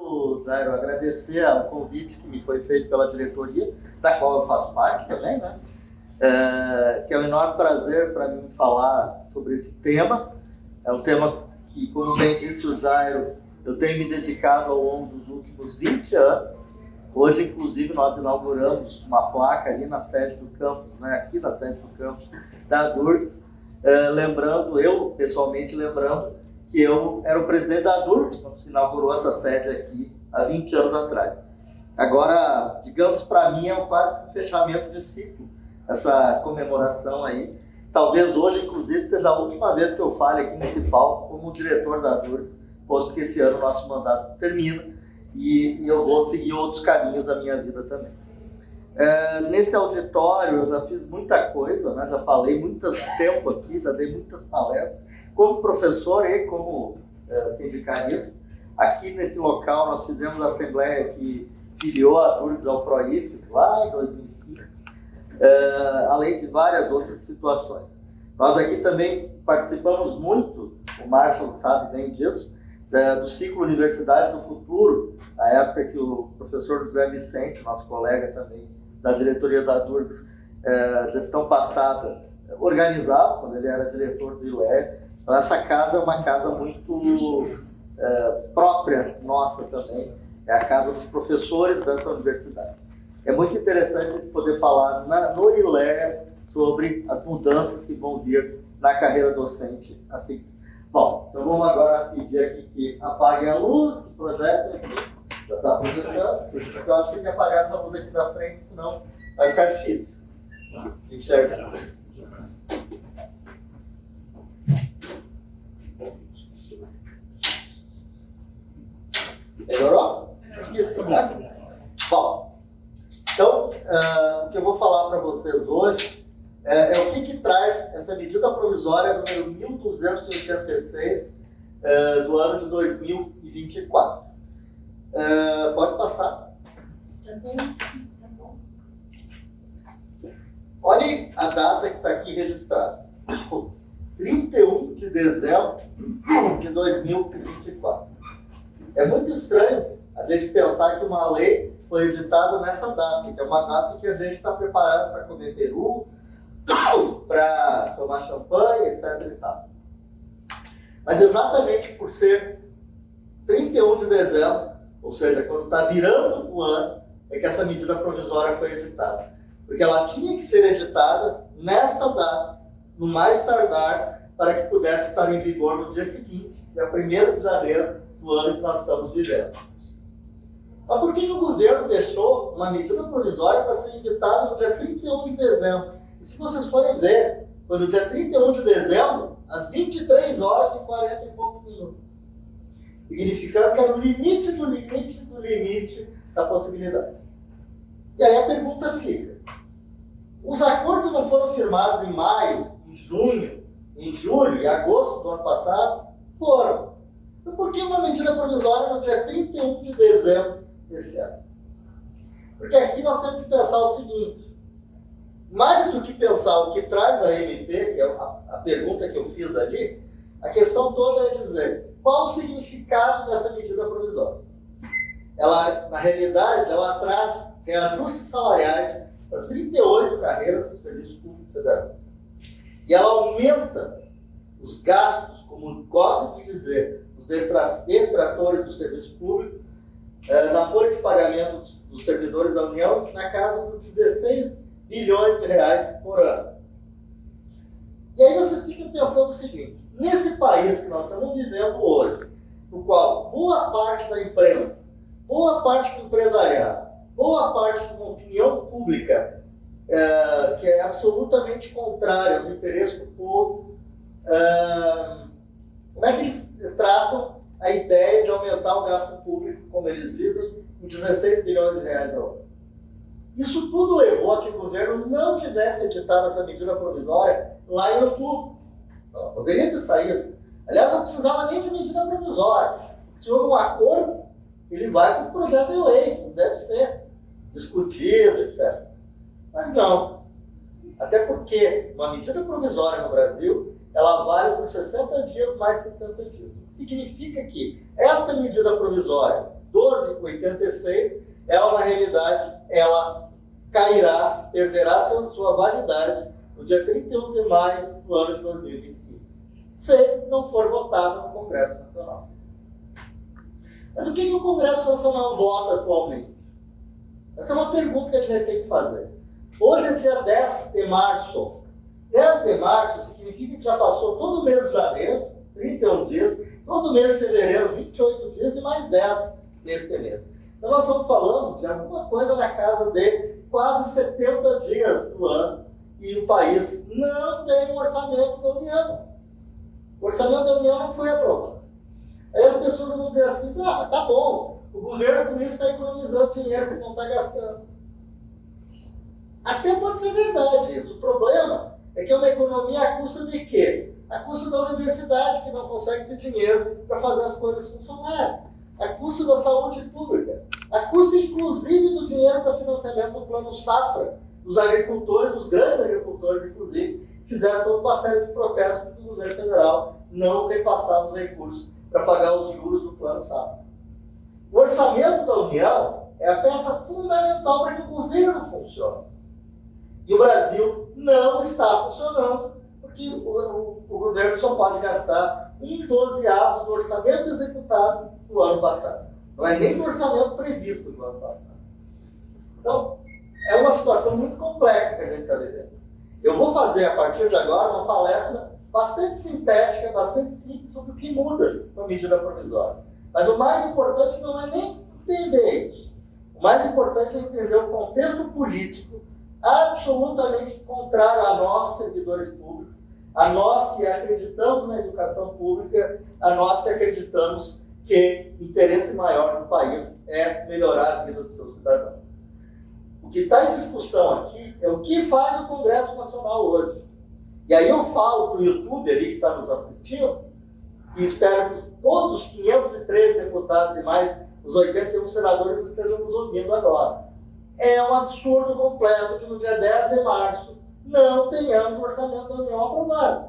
obrigado, Jairo. Agradecer ao convite que me foi feito pela diretoria, da qual eu faço parte também, né? Que é um enorme prazer para mim falar sobre esse tema. É um tema que, como bem disse o Jairo, eu tenho me dedicado ao longo dos últimos 20 anos. Hoje, inclusive, nós inauguramos uma placa ali na sede do campus, né? Aqui na sede do campus da Durgs, lembrando, eu pessoalmente lembrando, que eu era o presidente da Durgs quando se inaugurou essa sede aqui há 20 anos atrás. Agora, digamos, para mim é quase um fechamento de ciclo, essa comemoração aí. Talvez hoje, inclusive, seja a última vez que eu fale aqui nesse palco como diretor da Durgs, posto que esse ano o nosso mandato termina e eu vou seguir outros caminhos da minha vida também. Nesse auditório eu já fiz muita coisa, né? Já falei muito tempo aqui, já dei muitas palestras, como professor e como sindicalista. Aqui nesse local nós fizemos a assembleia que filiou a Durgs ao PROIF lá em 2005, além de várias outras situações. Nós aqui também participamos muito, o Marshall sabe bem disso, do ciclo Universidade do Futuro, na época que o professor José Vicente, nosso colega também da diretoria da Durgs, gestão passada, organizava, quando ele era diretor do ILE. Então essa casa é uma casa muito própria nossa também, é a casa dos professores dessa universidade. É muito interessante poder falar no ILE sobre as mudanças que vão vir na carreira docente assim. Bom, então vamos agora pedir aqui que apague a luz do projeto aqui. Já está projetando, por isso que eu acho que tem que apagar essa luz aqui da frente, senão vai ficar difícil de enxergar. Melhorou? Acho que sim, né? Bom, então, o que eu vou falar para vocês hoje é o que traz essa medida provisória número 1286 do ano de 2024. Pode passar. Tá bom. Olhem a data que está aqui registrada. 31 de dezembro de 2024. É muito estranho a gente pensar que uma lei foi editada nessa data, que é uma data que a gente está preparado para comer peru, para tomar champanhe, etc. e tal. Mas exatamente por ser 31 de dezembro, ou seja, quando está virando o ano, é que essa medida provisória foi editada. Porque ela tinha que ser editada nesta data, no mais tardar, para que pudesse estar em vigor no dia seguinte, que é 1º de janeiro do ano que nós estamos vivendo. Mas por que o governo deixou uma medida provisória para ser editada no dia 31 de dezembro? E se vocês forem ver, foi no dia 31 de dezembro, às 23 horas e 40 e poucos minutos. Significando que era o limite do limite do limite da possibilidade. E aí a pergunta fica: os acordos não foram firmados em maio, em junho, em julho e agosto do ano passado? Foram. Então por que uma medida provisória no dia 31 de dezembro desse ano? Porque aqui nós temos que pensar o seguinte: mais do que pensar o que traz a MP, que é a pergunta que eu fiz ali, a questão toda é dizer qual o significado dessa medida provisória. Ela, na realidade, ela traz reajustes salariais para 38 carreiras do Serviço Público Federal. E ela aumenta os gastos, como gostam de dizer os detratores do Serviço Público, na folha de pagamento dos servidores da União, na casa dos 16 bilhões de reais por ano. E aí vocês ficam pensando o seguinte: nesse país que nós estamos vivendo hoje, no qual boa parte da imprensa, boa parte do empresariado, boa parte de uma opinião pública que é absolutamente contrária aos interesses do povo, como é que eles tratam a ideia de aumentar o gasto público, como eles dizem, em 16 bilhões de reais ao ano? Isso tudo levou a que o governo não tivesse editado essa medida provisória lá em outubro. Ela poderia ter saído. Aliás, não precisava nem de medida provisória. Se houve um acordo, ele vai para o projeto de lei, como deve ser, discutido, etc. Mas não. Até porque uma medida provisória no Brasil, ela vale por 60 dias mais 60 dias. Significa que esta medida provisória, 12,86, ela na realidade, ela cairá, perderá sua validade no dia 31 de maio do ano de 2025, se não for votada no Congresso Nacional. Mas o que o Congresso Nacional vota atualmente? Essa é uma pergunta que a gente tem que fazer. Hoje é dia 10 de março. 10 de março significa que já passou todo o mês de janeiro, 31 dias, todo o mês de fevereiro, 28 dias e mais 10 neste mês. Então nós estamos falando de alguma coisa na casa de quase 70 dias do ano e o país não tem um orçamento da União. O orçamento da União não foi aprovado. Aí as pessoas vão dizer assim, tá bom, o governo com isso está economizando dinheiro porque não está gastando. Até pode ser verdade isso. O problema é que é uma economia à custa de quê? À custa da universidade, que não consegue ter dinheiro para fazer as coisas funcionarem. À custa da saúde pública. À custa, inclusive, do dinheiro para financiamento do plano Safra. Dos agricultores, dos grandes agricultores, inclusive, fizeram toda uma série de protestos porque o governo federal não repassava os recursos para pagar os juros do plano Safra. O orçamento da União é a peça fundamental para que o governo funcione. E o Brasil não está funcionando, porque o governo só pode gastar 1/12 do orçamento executado do ano passado. Não é nem do orçamento previsto do ano passado. Então, é uma situação muito complexa que a gente está vivendo. Eu vou fazer, a partir de agora, uma palestra bastante sintética, bastante simples, sobre o que muda com a medida provisória. Mas o mais importante não é nem entender isso. O mais importante é entender o contexto político absolutamente contrário a nós, servidores públicos, a nós que acreditamos na educação pública, a nós que acreditamos que o interesse maior do país é melhorar a vida dos seus cidadãos. O que está em discussão aqui é o que faz o Congresso Nacional hoje. E aí eu falo para o YouTube ali que está nos assistindo, e espero que todos os 513 deputados e mais os 81 senadores estejam nos ouvindo agora. É um absurdo completo que no dia 10 de março não tenhamos o orçamento da União aprovado.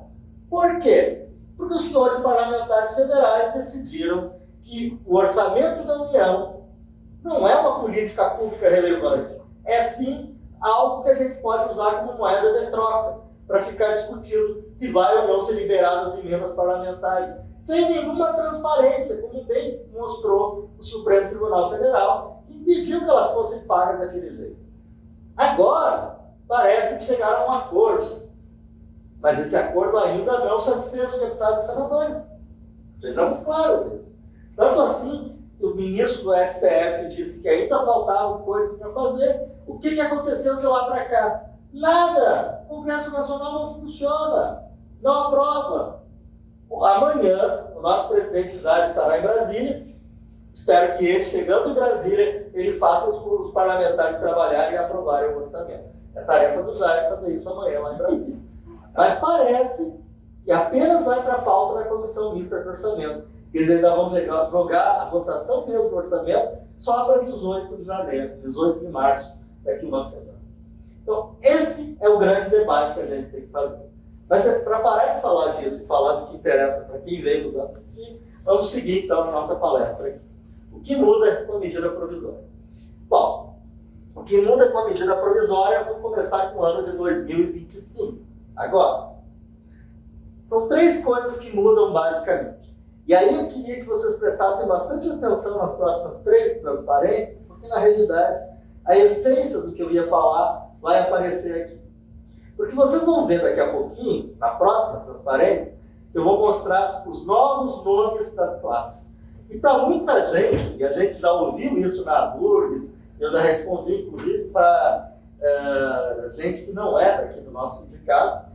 Por quê? Porque os senhores parlamentares federais decidiram que o orçamento da União não é uma política pública relevante. É sim algo que a gente pode usar como moeda de troca para ficar discutindo se vai ou não ser liberadas emendas parlamentares, sem nenhuma transparência, como bem mostrou o Supremo Tribunal Federal, que impediu que elas fossem pagas daquele jeito. Agora, parece que chegaram a um acordo, mas esse acordo ainda não satisfez os deputados e senadores. Sejamos claros. Tanto assim, o ministro do STF disse que ainda faltavam coisas para fazer. O que aconteceu de lá para cá? Nada! O Congresso Nacional não funciona, não aprova. Amanhã, o nosso presidente Jair estará em Brasília. Espero que ele, chegando em Brasília, ele faça os parlamentares trabalharem e aprovarem o orçamento. É tarefa do Jair fazer isso amanhã lá em Brasília. Mas parece que apenas vai para a pauta da Comissão Mista de Orçamento. Quer dizer, ainda vamos jogar a votação mesmo do orçamento só para 18 de janeiro, 18 de março, daqui uma semana. Então, esse é o grande debate que a gente tem que fazer. Mas para parar de falar disso e falar do que interessa para quem veio nos assistir, vamos seguir então a nossa palestra aqui. O que muda com a medida provisória? Bom, o que muda com a medida provisória, vamos começar com o ano de 2025. Agora, são 3 coisas que mudam basicamente. E aí eu queria que vocês prestassem bastante atenção nas próximas 3 transparências, porque na realidade a essência do que eu ia falar vai aparecer aqui. Porque vocês vão ver daqui a pouquinho, na próxima transparência, eu vou mostrar os novos nomes das classes. E para muita gente, e a gente já ouviu isso na URGS, eu já respondi inclusive para gente que não é daqui do nosso sindicato,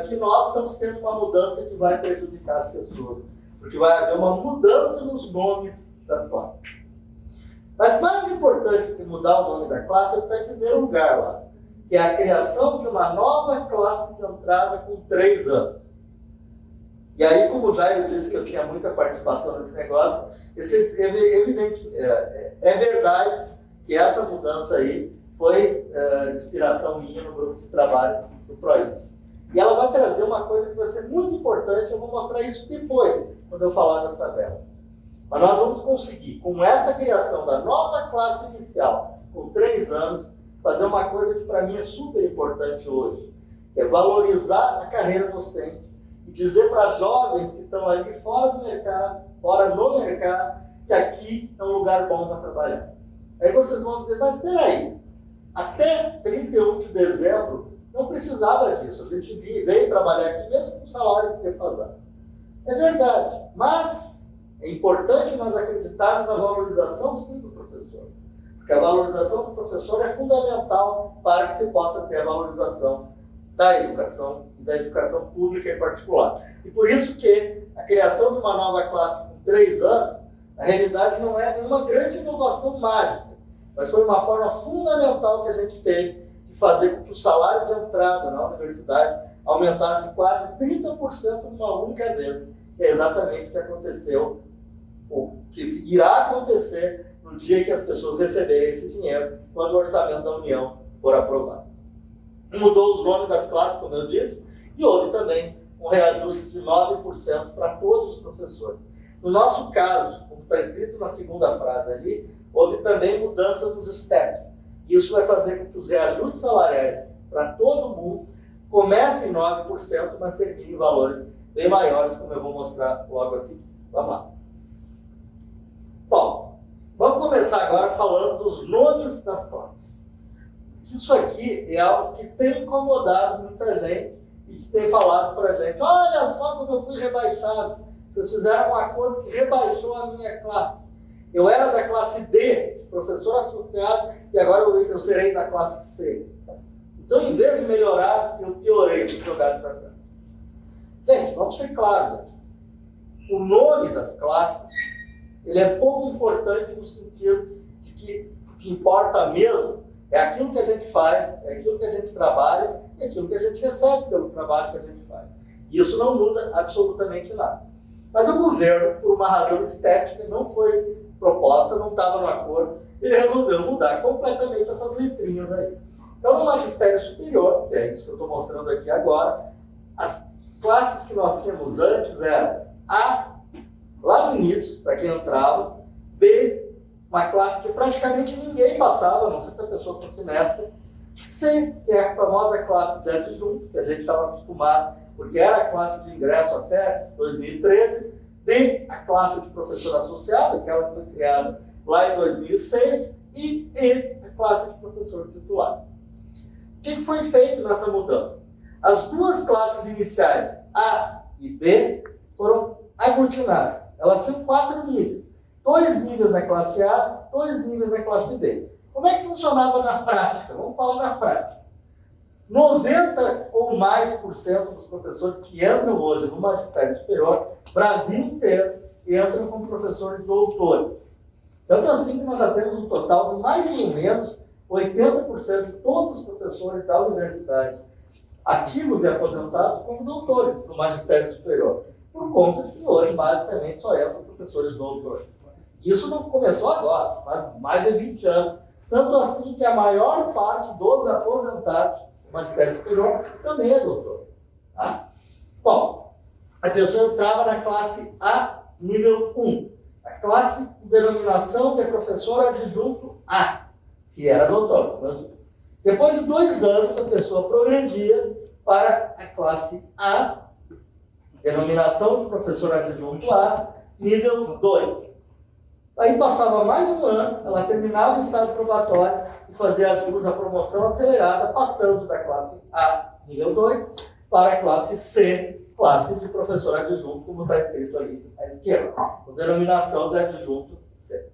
que nós estamos tendo uma mudança que vai prejudicar as pessoas. Porque vai haver uma mudança nos nomes das classes. Mas mais importante que mudar o nome da classe é o que está em primeiro lugar lá, que é a criação de uma nova classe de entrada com 3 anos. E aí, como já eu disse que eu tinha muita participação nesse negócio, é verdade que essa mudança aí foi inspiração minha no grupo de trabalho do PROINS. E ela vai trazer uma coisa que vai ser muito importante, eu vou mostrar isso depois, quando eu falar das tabelas. Mas nós vamos conseguir, com essa criação da nova classe inicial, com 3 anos, fazer uma coisa que para mim é super importante hoje, que é valorizar a carreira docente e dizer para jovens que estão ali fora do mercado, fora no mercado, que aqui é um lugar bom para trabalhar. Aí vocês vão dizer, mas espera aí, até 31 de dezembro não precisava disso, a gente veio trabalhar aqui mesmo com o salário defasado. É verdade, mas é importante nós acreditarmos na valorização sim do professor, porque a valorização do professor é fundamental para que se possa ter a valorização da educação e da educação pública em particular. E por isso que a criação de uma nova classe com 3 anos, na realidade não é nenhuma grande inovação mágica, mas foi uma forma fundamental que a gente teve de fazer com que o salário de entrada na universidade aumentasse quase 30% numa única vez, que é exatamente o que aconteceu, ou que irá acontecer no dia que as pessoas receberem esse dinheiro, quando o orçamento da União for aprovado. Mudou os nomes das classes, como eu disse, e houve também um reajuste de 9% para todos os professores. No nosso caso, como está escrito na segunda frase ali, houve também mudança nos steps. Isso vai fazer com que os reajustes salariais para todo mundo comecem em 9%, mas terminem em valores bem maiores, como eu vou mostrar logo assim. Vamos lá. Bom, vamos começar agora falando dos nomes das classes. Isso aqui é algo que tem incomodado muita gente e que tem falado para a gente, olha só como eu fui rebaixado. Vocês fizeram um acordo que rebaixou a minha classe. Eu era da classe D, professor associado, e agora eu serei da classe C. Então, em vez de melhorar, eu piorei, fui jogado para trás. Gente, vamos ser claros aqui. O nome das classes, ele é pouco importante no sentido de que o que importa mesmo é aquilo que a gente faz, é aquilo que a gente trabalha, é aquilo que a gente recebe pelo trabalho que a gente faz. E isso não muda absolutamente nada. Mas o governo, por uma razão estética, não foi proposta, não estava no acordo, ele resolveu mudar completamente essas letrinhas aí. Então, no magistério superior, que é isso que eu estou mostrando aqui agora, as classes que nós tínhamos antes eram A, lá no início, para quem entrava, B, uma classe que praticamente ninguém passava, não sei se a pessoa fosse mestre, C, que é a famosa classe de adjunto, que a gente estava acostumado, porque era a classe de ingresso até 2013, D, a classe de professor associado, aquela que foi criada lá em 2006, e E, a classe de professor titular. O que foi feito nessa mudança? As duas classes iniciais, A e B, foram aglutinadas. Elas tinham 4 níveis. 2 níveis na classe A, 2 níveis na classe B. Como é que funcionava na prática? Vamos falar na prática. 90% ou mais dos professores que entram hoje no magistério superior, Brasil inteiro, entram como professores doutores. Tanto assim que nós já temos um total de mais ou menos 80% de todos os professores da universidade, ativos e aposentados, como doutores no magistério superior. Por conta de que hoje, basicamente, só entram professores doutores. Isso não começou agora, faz mais de 20 anos. Tanto assim que a maior parte dos aposentados do magistério superior também é doutor. Tá? Bom, a pessoa entrava na classe A, nível 1. A classe de denominação de professor adjunto A, que era doutor. Depois de 2 anos, a pessoa progredia para a classe A, denominação de professor adjunto A, nível 2. Aí passava mais um ano, ela terminava o estágio probatório e fazia a promoção acelerada, passando da classe A, nível 2, para a classe C, classe de professor adjunto, como está escrito ali à esquerda, com denominação de adjunto C.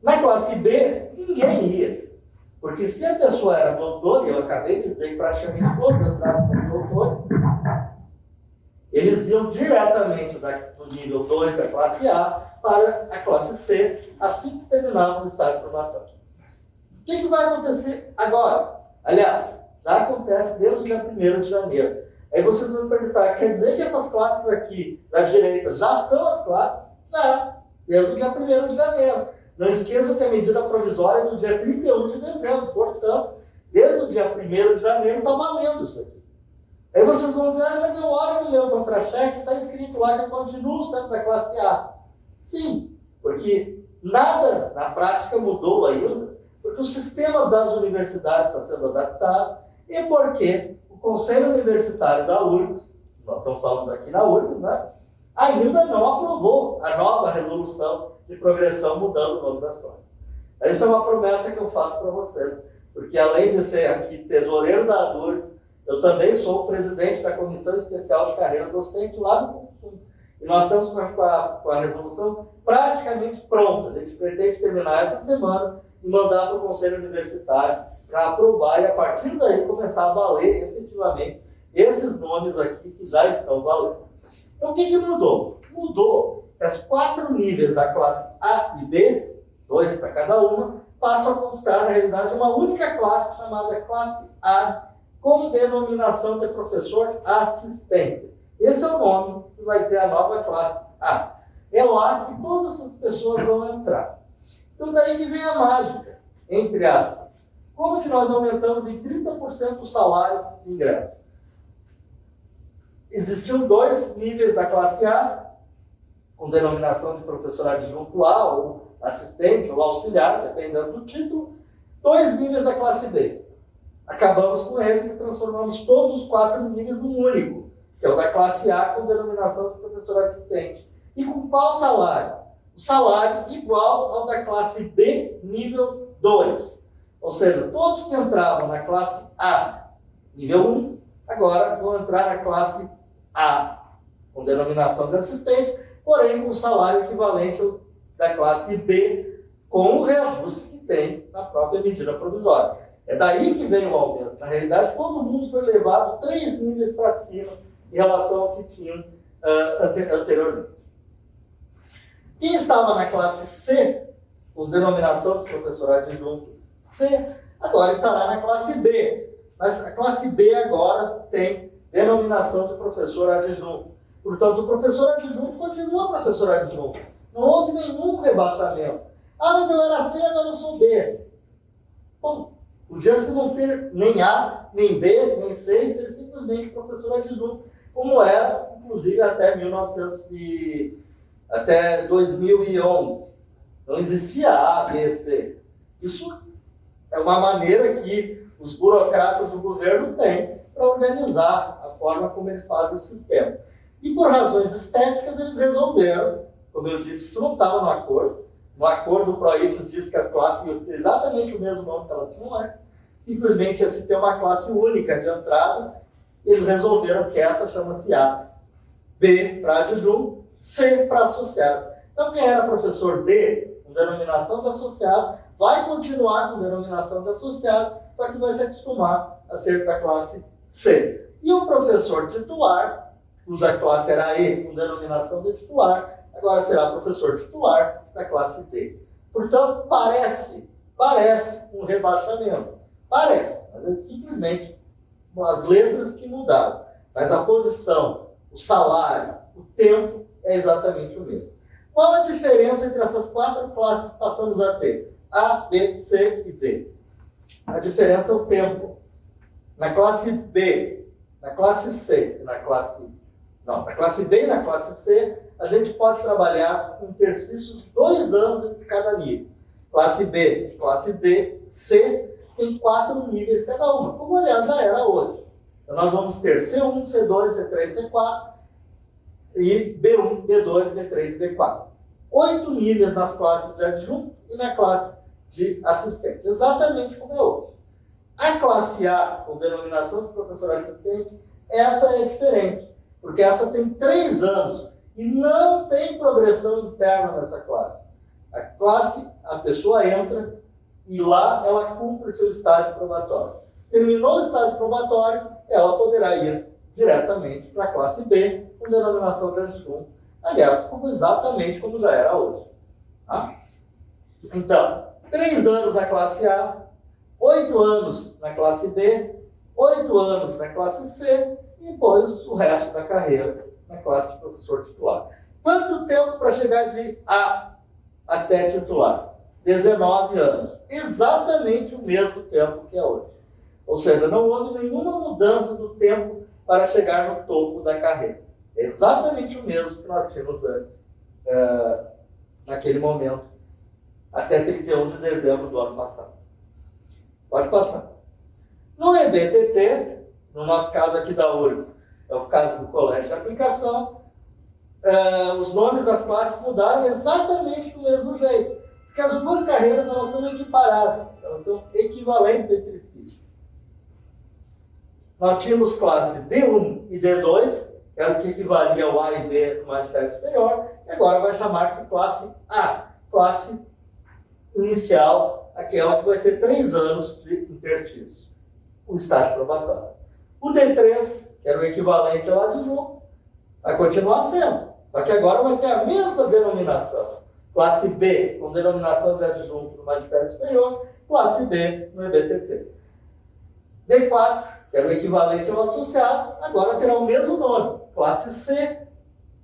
Na classe B, ninguém ia, porque se a pessoa era doutor, e eu acabei de dizer que praticamente todos entravam como doutores, eles iam diretamente do nível 2 da classe A para a classe C, assim que terminavam o estágio probatório. O que vai acontecer agora? Aliás, já acontece desde o dia 1º de janeiro. Aí vocês vão me perguntar, quer dizer que essas classes aqui da direita já são as classes? Já, desde o dia 1º de janeiro. Não esqueçam que a medida provisória é do dia 31 de dezembro, portanto, desde o dia 1º de janeiro está valendo isso aqui. Aí vocês vão dizer, mas eu olho no meu contra-cheque e está escrito lá que eu continuo sendo da classe A. Sim, porque nada na prática mudou ainda, porque os sistemas das universidades estão sendo adaptados e porque o Conselho Universitário da URGS, nós estamos falando aqui na URGS, né, ainda não aprovou a nova resolução de progressão mudando o nome das classes. Essa é uma promessa que eu faço para vocês, porque além de ser aqui tesoureiro da URGS, eu também sou o presidente da Comissão Especial de Carreira Docente lá no Consul. E nós estamos com a resolução praticamente pronta. A gente pretende terminar essa semana e mandar para o Conselho Universitário para aprovar e, a partir daí, começar a valer efetivamente esses nomes aqui que já estão valendo. Então, o que mudou? Mudou que os 4 níveis da classe A e B, 2 para cada uma, passam a constar, na realidade, uma única classe chamada classe A, com denominação de professor assistente. Esse é o nome que vai ter a nova classe A. É lá que todas essas pessoas vão entrar. Então, daí que vem a mágica, entre aspas. Como que nós aumentamos em 30% o salário de ingresso? Existiam 2 níveis da classe A, com denominação de professor adjunto A, ou assistente, ou auxiliar, dependendo do título. 2 níveis da classe B. Acabamos com eles e transformamos todos os 4 níveis num único, que é o da classe A com denominação de professor assistente. E com qual salário? O salário igual ao da classe B, nível 2. Ou seja, todos que entravam na classe A, nível 1, agora vão entrar na classe A, com denominação de assistente, porém com salário equivalente ao da classe B, com o reajuste que tem na própria medida provisória. É daí que vem o aumento. Na realidade, todo mundo foi levado 3 níveis para cima em relação ao que tinham anteriormente. Quem estava na classe C, com denominação de professor adjunto C, agora estará na classe B. Mas a classe B agora tem denominação de professor adjunto. Portanto, o professor adjunto continua professor adjunto. Não houve nenhum rebaixamento. Ah, mas eu era C, agora eu sou B. Bom, podia-se não ter nem A, nem B, nem C, e ser simplesmente professor adjunto, como era, inclusive, até 2011. Não existia A, B, C. Isso é uma maneira que os burocratas do governo têm para organizar a forma como eles fazem o sistema. E por razões estéticas, eles resolveram, como eu disse, isso não estava no acordo. No acordo, o PROIFES diz que as classes iam ter exatamente o mesmo nome que elas tinham antes. Simplesmente ia se ter uma classe única de entrada. Eles resolveram que essa chama-se A. B para adjunto, C para associado. Então, quem era professor D, com denominação de associado, vai continuar com denominação de associado, só que vai se acostumar a ser da classe C. E o professor titular, cuja classe era E, com denominação de titular, agora será professor titular da classe D. Portanto, parece um rebaixamento. Parece, mas é simplesmente as letras que mudaram. Mas a posição, o salário, o tempo é exatamente o mesmo. Qual a diferença entre essas 4 classes que passamos a ter? A, B, C e D. A diferença é o tempo. Na classe B, na classe C, na classe B e na classe C, a gente pode trabalhar com intercício de 2 anos entre cada nível. Classe B, classe D, C, tem 4 níveis cada uma, como aliás já era hoje. Então nós vamos ter C1, C2, C3, C4 e B1, B2, B3 e B4. 8 níveis nas classes de adjunto e na classe de assistente, exatamente como é hoje. A classe A, com denominação de professor assistente, essa é diferente, porque essa tem 3 anos e não tem progressão interna nessa classe. A pessoa entra e lá ela cumpre seu estágio probatório. Terminou o estágio probatório, ela poderá ir diretamente para a classe B, com denominação de adjunto. Aliás, exatamente como já era hoje. Tá? Então, 3 anos na classe A, 8 anos na classe B, 8 anos na classe C e depois o resto da carreira na classe de professor titular. Quanto tempo para chegar de A até titular? 19 anos. Exatamente o mesmo tempo que é hoje. Ou seja, não houve nenhuma mudança do tempo para chegar no topo da carreira. É exatamente o mesmo que nós tínhamos antes naquele momento, até 31 de dezembro do ano passado. Pode passar. No EBTT, no nosso caso aqui da URGS, é o caso do colégio de aplicação, os nomes das classes mudaram exatamente do mesmo jeito. Porque as duas carreiras elas são equiparadas, elas são equivalentes entre si. Nós tínhamos classe D1 e D2, que era o que equivalia ao A e B do magistério superior, e agora vai chamar-se classe A, classe inicial, aquela que vai ter 3 anos de intercício, o estágio probatório. O D3, que era o equivalente ao adjunto, vai continuar sendo, só que agora vai ter a mesma denominação. Classe B, com denominação de adjunto no magistério superior, classe B no EBTT. D4, que era o equivalente ao associado, agora terá o mesmo nome, classe C,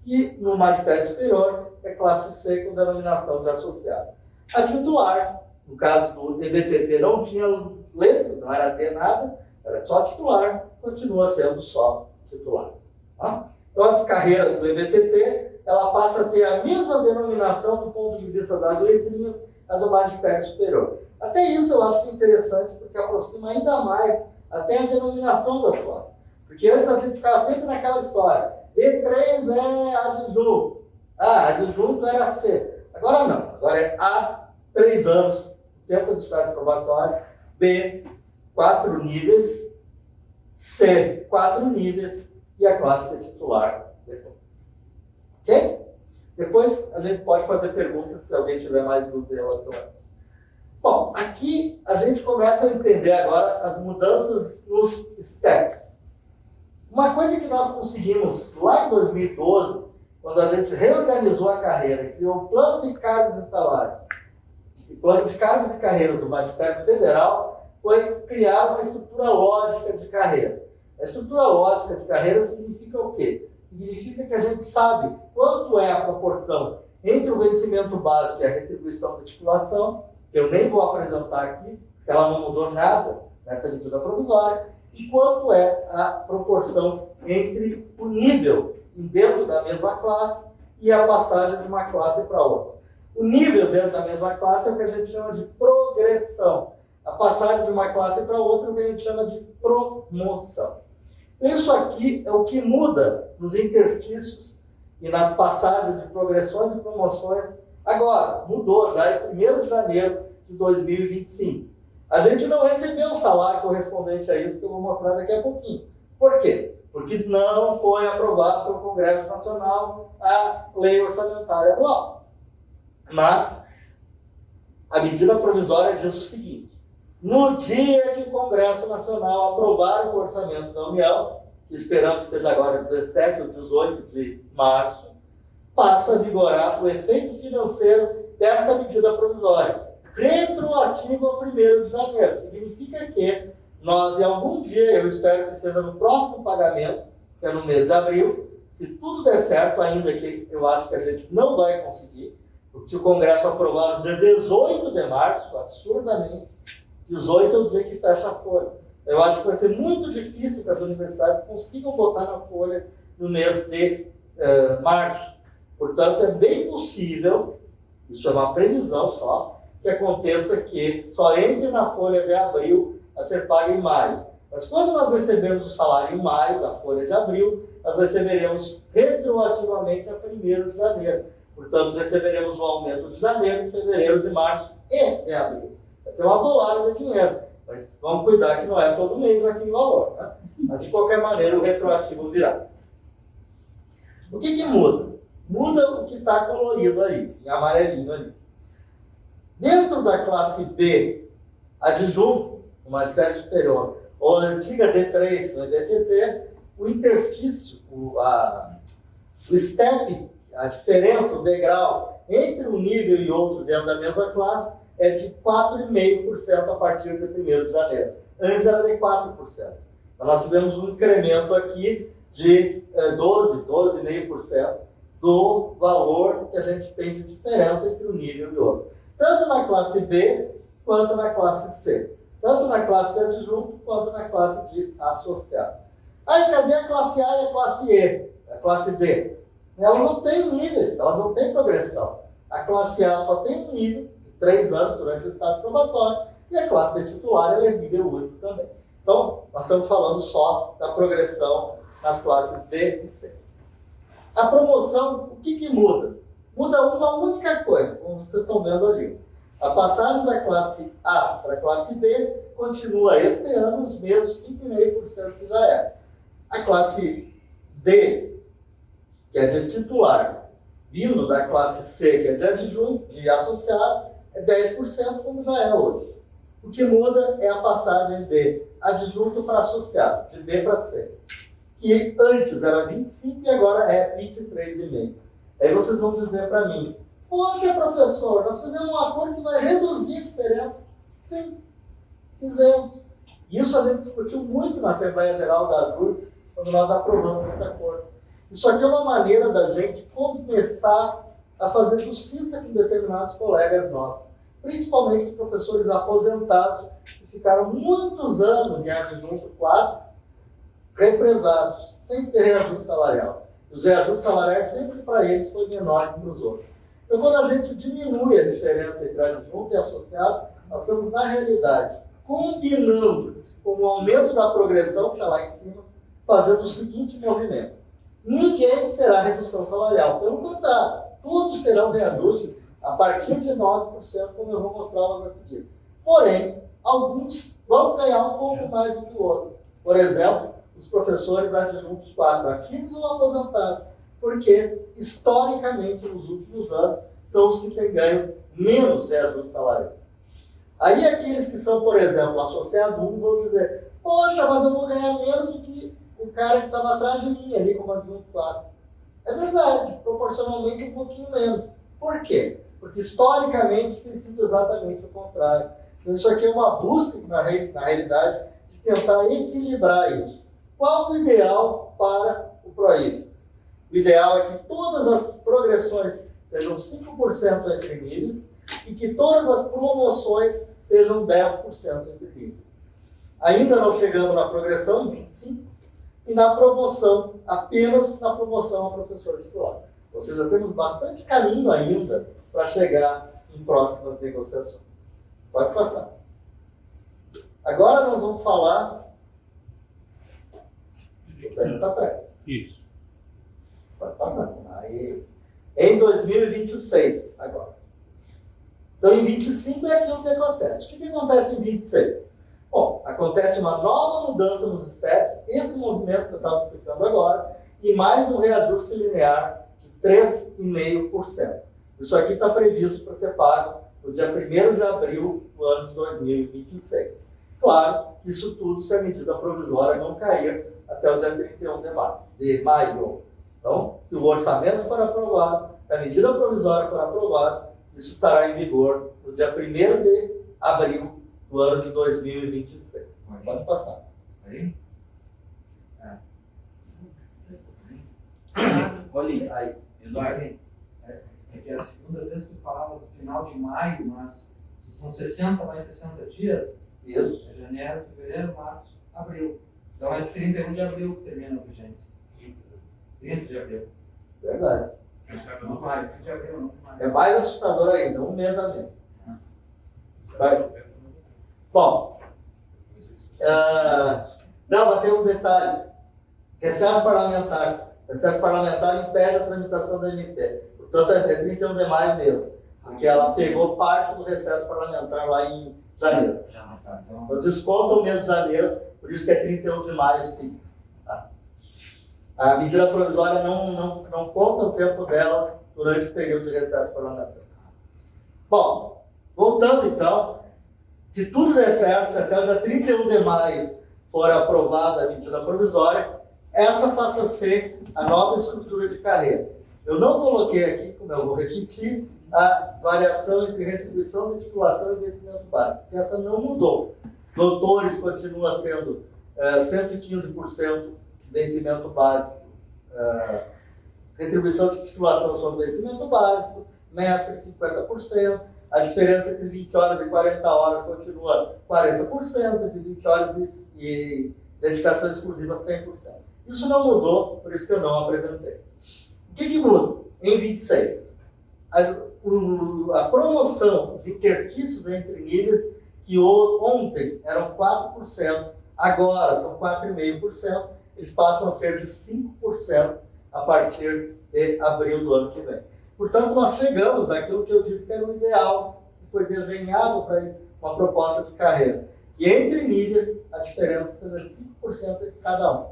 que no magistério superior é classe C com denominação de associado. A titular, no caso do EBTT, não tinha letras, não era D nada, era só titular, continua sendo só titular. Tá? Então, as carreiras do EBTT, ela passa a ter a mesma denominação do ponto de vista das letrinhas, a do magistério superior. Até isso eu acho que é interessante, porque aproxima ainda mais até a denominação das classes. Porque antes a gente ficava sempre naquela história, D3 é adjunto, adjunto era C. Agora não, agora é A, 3 anos, tempo de estágio probatório, B, 4 níveis, C, 4 níveis, e a classe de titular depois. Ok? Depois a gente pode fazer perguntas se alguém tiver mais dúvida em relação a isso. Bom, aqui a gente começa a entender agora as mudanças nos steps. Uma coisa que nós conseguimos lá em 2012, quando a gente reorganizou a carreira e criou o plano de cargos e salários, o plano de cargos e carreiras do Magistério Federal, foi criar uma estrutura lógica de carreira. A estrutura lógica de carreira significa o quê? Significa que a gente sabe quanto é a proporção entre o vencimento básico e a retribuição da titulação, que eu nem vou apresentar aqui, porque ela não mudou nada nessa medida provisória, e quanto é a proporção entre o nível dentro da mesma classe e a passagem de uma classe para outra. O nível dentro da mesma classe é o que a gente chama de progressão. A passagem de uma classe para outra é o que a gente chama de promoção. Isso aqui é o que muda nos interstícios e nas passagens de progressões e promoções. Agora, mudou, já é 1º de janeiro de 2025. A gente não recebeu o salário correspondente a isso, que eu vou mostrar daqui a pouquinho. Por quê? Porque não foi aprovado pelo Congresso Nacional a Lei Orçamentária Anual. Mas a medida provisória diz o seguinte: no dia que o Congresso Nacional aprovar o orçamento da União, que esperamos que seja agora 17 ou 18 de março, passa a vigorar o efeito financeiro desta medida provisória, retroativo ao 1º de janeiro. Significa que nós, em algum dia, eu espero que seja no próximo pagamento, que é no mês de abril, se tudo der certo, ainda que eu acho que a gente não vai conseguir, porque se o Congresso aprovar no dia 18 de março, absurdamente, 18 é o dia que fecha a folha. Eu acho que vai ser muito difícil que as universidades consigam botar na folha no mês de março. Portanto, é bem possível, isso é uma previsão só, que aconteça que só entre na folha de abril a ser paga em maio. Mas quando nós recebemos o salário em maio, da folha de abril, nós receberemos retroativamente a 1º de janeiro. Portanto, receberemos o aumento de janeiro, de fevereiro, de março e de abril. Vai ser uma bolada de dinheiro, mas vamos cuidar que não é todo mês aquele valor, né? Mas, de qualquer maneira, o retroativo virá. O que muda? Muda o que está colorido aí, em amarelinho ali. Dentro da classe B, adjunto, no magistério superior, ou a antiga D3 no EBTT, o interstício, o step, a diferença, o degrau entre um nível e outro dentro da mesma classe é de 4,5% a partir de 1º de janeiro. Antes era de 4%. Então nós tivemos um incremento aqui de 12,5% do valor que a gente tem de diferença entre um nível e outro. Tanto na classe B quanto na classe C. Tanto na classe de adjunto quanto na classe de associado. Aí cadê a classe A e a classe E? A classe D? Elas não têm níveis, elas não têm progressão. A classe A só tem um nível, de 3 anos durante o estágio probatório, e a classe D titular ela é nível único também. Então, nós estamos falando só da progressão nas classes B e C. A promoção, o que muda? Muda uma única coisa, como vocês estão vendo ali. A passagem da classe A para a classe B continua este ano os mesmos 5,5% que já era. A classe D, que é de titular, vindo da classe C, que é de adjunto, de associado, é 10%, como já é hoje. O que muda é a passagem de adjunto para associado, de B para C. Que antes era 25% e agora é 23,5%. Aí vocês vão dizer para mim, poxa, professor, nós fizemos um acordo que vai reduzir a diferença. Sim, fizemos. Isso a gente discutiu muito na Assembleia Geral da ADURS, quando nós aprovamos esse acordo. Isso aqui é uma maneira da gente começar a fazer justiça com determinados colegas nossos, principalmente professores aposentados, que ficaram muitos anos em adjunto 4, represados, sem ter reajuste salarial. Os reajustes salariais sempre para eles foi menor que para os outros. Então, quando a gente diminui a diferença entre adjunto e associado, nós estamos, na realidade, combinando com o aumento da progressão, que está lá em cima, fazendo o seguinte movimento. Ninguém terá redução salarial. Pelo contrário, todos terão reajuste a partir de 9%, como eu vou mostrar logo a seguir. Porém, alguns vão ganhar um pouco mais do que o outro. Por exemplo, os professores adjuntos 4, ativos ou aposentados, porque, historicamente, nos últimos anos, são os que têm ganho menos reajuste salarial. Aí aqueles que são, por exemplo, associados 1, vão dizer, poxa, mas eu vou ganhar menos do que o cara que estava atrás de mim, ali como adjunto 4. É verdade, proporcionalmente um pouquinho menos. Por quê? Porque, historicamente, tem sido exatamente o contrário. Então, isso aqui é uma busca, na realidade, de tentar equilibrar isso. Qual o ideal para o ProIBS? O ideal é que todas as progressões sejam 5% entre níveis e que todas as promoções sejam 10% entre níveis. Ainda não chegamos na progressão em 25% e na promoção, apenas na promoção a professor titular. Ou seja, temos bastante caminho ainda para chegar em próximas negociações. Pode passar. Agora nós vamos falar para trás. Isso. Pode passar. Aí, em 2026, agora. Então, em 25 é aquilo que acontece. O que acontece em 26? Bom, acontece uma nova mudança nos steps, esse movimento que eu estava explicando agora, e mais um reajuste linear de 3,5%. Isso aqui está previsto para ser pago no dia 1º de abril do ano de 2026. Claro que isso tudo, se a medida provisória não cair até o dia 31 de maio. Então, se o orçamento for aprovado, se a medida provisória for aprovada, isso estará em vigor no dia 1º de abril do ano de 2026. Pode passar. Aí? Olha Aí. Eduardo, É que a segunda vez que tu falavas final de maio, mas se são 60 mais 60 dias, Isso. é janeiro, fevereiro, março, abril. Então é 31 de abril que termina a vigência. 30 de abril. Verdade. Não vai, fim de abril, não de maio. É mais assustador ainda, um mês a menos. Vai. Bom, não, mas tem um detalhe. Recesso parlamentar. Recesso parlamentar impede a tramitação da MP. Portanto, é 31 de maio mesmo. Porque ela pegou parte do recesso parlamentar lá em janeiro. já não Tá, então, Então, desconta o mês de janeiro, por isso que é 31 de maio, sim. Tá? A medida provisória não conta o tempo dela durante o período de recesso parlamentar. Bom, voltando então, se tudo der certo, se até o dia 31 de maio for aprovada a medida provisória, essa passa a ser a nova estrutura de carreira. Eu não coloquei aqui, como eu vou repetir, a variação entre retribuição de titulação e vencimento básico, porque essa não mudou. Doutores continua sendo 115% de vencimento básico, retribuição de titulação sobre vencimento básico, mestre 50%, a diferença entre 20 horas e 40 horas continua 40%, entre 20 horas e dedicação exclusiva 100%. Isso não mudou, por isso que eu não apresentei. O que muda em 26? O a promoção, os interstícios entre níveis, que ontem eram 4%, agora são 4,5%, eles passam a ser de 5% a partir de abril do ano que vem. Portanto, nós chegamos naquilo que eu disse que era o ideal, que foi desenhado para uma proposta de carreira. E entre níveis, a diferença seja de 5% de cada um.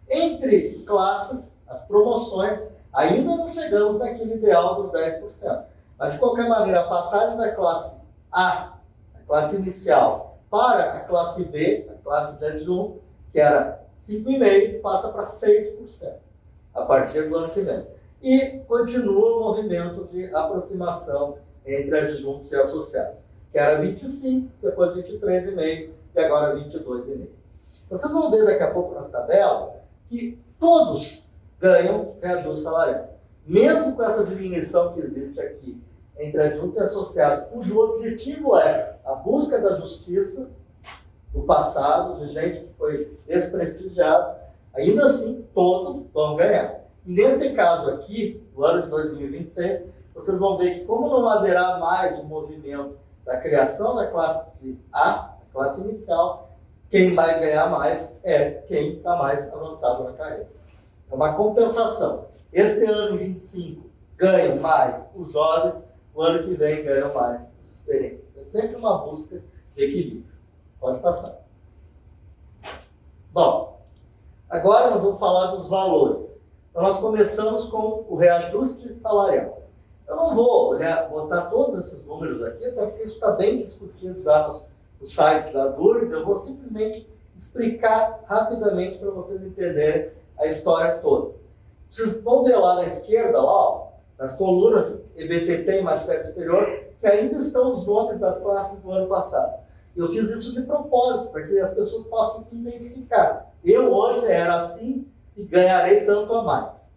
Entre classes, as promoções, ainda não chegamos naquele ideal dos 10%. Mas, de qualquer maneira, a passagem da classe A, a classe inicial, para a classe B, a classe de adjunto, que era 5,5%, passa para 6% a partir do ano que vem. E continua o movimento de aproximação entre adjuntos e associados, que era 25%, depois 23,5% e agora 22,5%. Vocês vão ver daqui a pouco nas tabelas que todos ganham reajuste salarial. Mesmo com essa diminuição que existe aqui entre adjunto e associado, cujo objetivo é a busca da justiça do passado, de gente que foi desprestigiada, ainda assim todos vão ganhar. E neste caso aqui, no ano de 2026, vocês vão ver que como não haverá mais um movimento da criação da classe A, a classe inicial, quem vai ganhar mais é quem está mais avançado na carreira. É uma compensação. Este ano, em 25, ganham mais os jovens, o ano que vem ganham mais os experientes. É sempre uma busca de equilíbrio. Pode passar. Bom, agora nós vamos falar dos valores. Então, nós começamos com o reajuste salarial. Eu não vou botar todos esses números aqui, até porque isso está bem discutido lá nos sites da DURGS. Eu vou simplesmente explicar rapidamente para vocês entenderem a história toda. Vocês vão ver lá na esquerda, lá, ó, nas colunas EBTT e Magistério Superior, que ainda estão os nomes das classes do ano passado. Eu fiz isso de propósito, para que as pessoas possam se identificar. Eu hoje era assim e ganharei tanto a mais.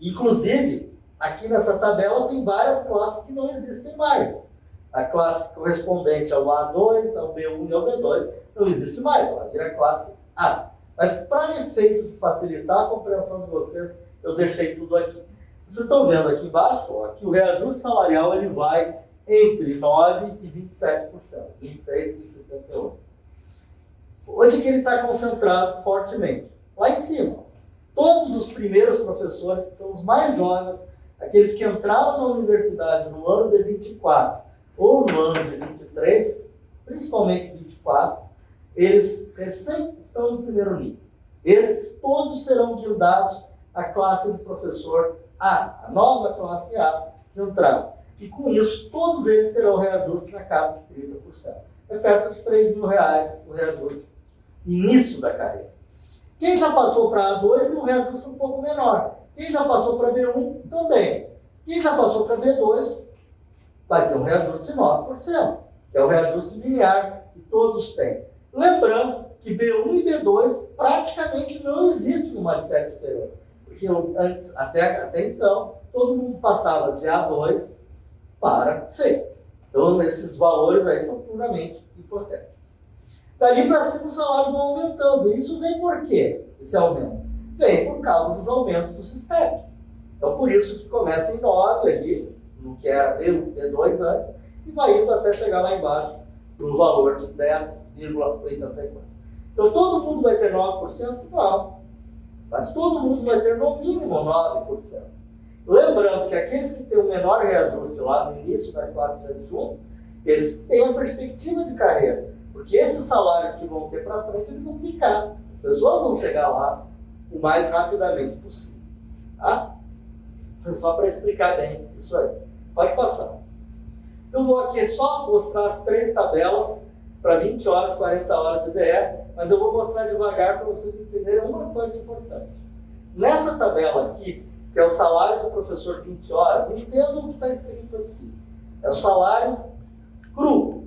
Inclusive, aqui nessa tabela tem várias classes que não existem mais. A classe correspondente ao A2, ao B1 e ao B2 não existe mais, ela vira classe A. Mas para efeito de facilitar a compreensão de vocês, eu deixei tudo aqui. Vocês estão vendo aqui embaixo, ó, que o reajuste salarial ele vai entre 9% e 27%, 26% e 78%. Onde que ele está concentrado fortemente? Lá em cima. Todos os primeiros professores, que são os mais jovens, aqueles que entraram na universidade no ano de 24 ou no ano de 23, principalmente 24, eles recém estão no primeiro nível. Esses todos serão guindados à classe de professor A, a nova classe A de entrada. E com isso, todos eles serão reajustes na casa de 30%. É perto de R$3.000 o reajuste início da carreira. Quem já passou para A2 tem um reajuste um pouco menor. Quem já passou para B1 também. Quem já passou para B2 vai ter um reajuste de 9%, que é o reajuste linear que todos têm. Lembrando que B1 e B2 praticamente não existem no magistério superior. Porque antes, até então, todo mundo passava de A2 para C. Então, esses valores aí são puramente hipotéticos. Dali para cima, os salários vão aumentando. E isso vem por quê, esse aumento? Vem por causa dos aumentos do sistema. Então, por isso que começa em 9 ali, no que era B1, B2 antes, e vai indo até chegar lá embaixo no valor de 10,84. Então, todo mundo vai ter 9%? Não. Mas todo mundo vai ter no mínimo 9%. Lembrando que aqueles que têm o menor reajuste lá no início da classe de adjunto, eles têm a perspectiva de carreira. Porque esses salários que vão ter para frente, eles vão ficar. As pessoas vão chegar lá o mais rapidamente possível. Tá? É só para explicar bem isso aí. Pode passar. Eu vou aqui só mostrar as 3 tabelas para 20 horas, 40 horas de DE, mas eu vou mostrar devagar para vocês entenderem uma coisa importante. Nessa tabela aqui, que é o salário do professor 20 horas, entenda o que está escrito aqui. É o salário cru,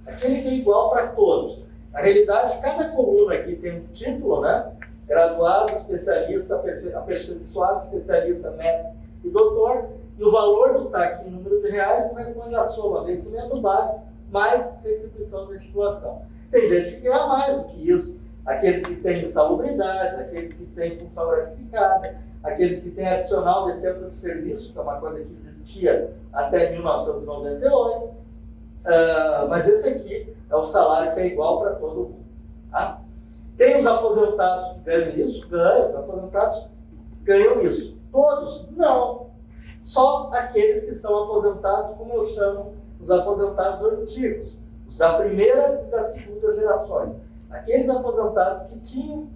aquele que é igual para todos. Na realidade, cada coluna aqui tem um título, né? Graduado, especialista, aperfeiçoado, especialista, mestre e doutor. E o valor que está aqui em número de reais corresponde à soma, vencimento básico, mais retribuição da titulação. Tem gente que ganha mais do que isso. Aqueles que têm insalubridade, aqueles que têm função gratificada, aqueles que têm adicional de tempo de serviço, que é uma coisa que existia até 1998, mas esse aqui é o salário que é igual para todo mundo. Tá? Tem os aposentados que ganham isso? Ganham, os aposentados ganham isso. Todos? Não. Só aqueles que são aposentados, como eu chamo, os aposentados antigos, os da primeira e da segunda gerações. Aqueles aposentados que tinham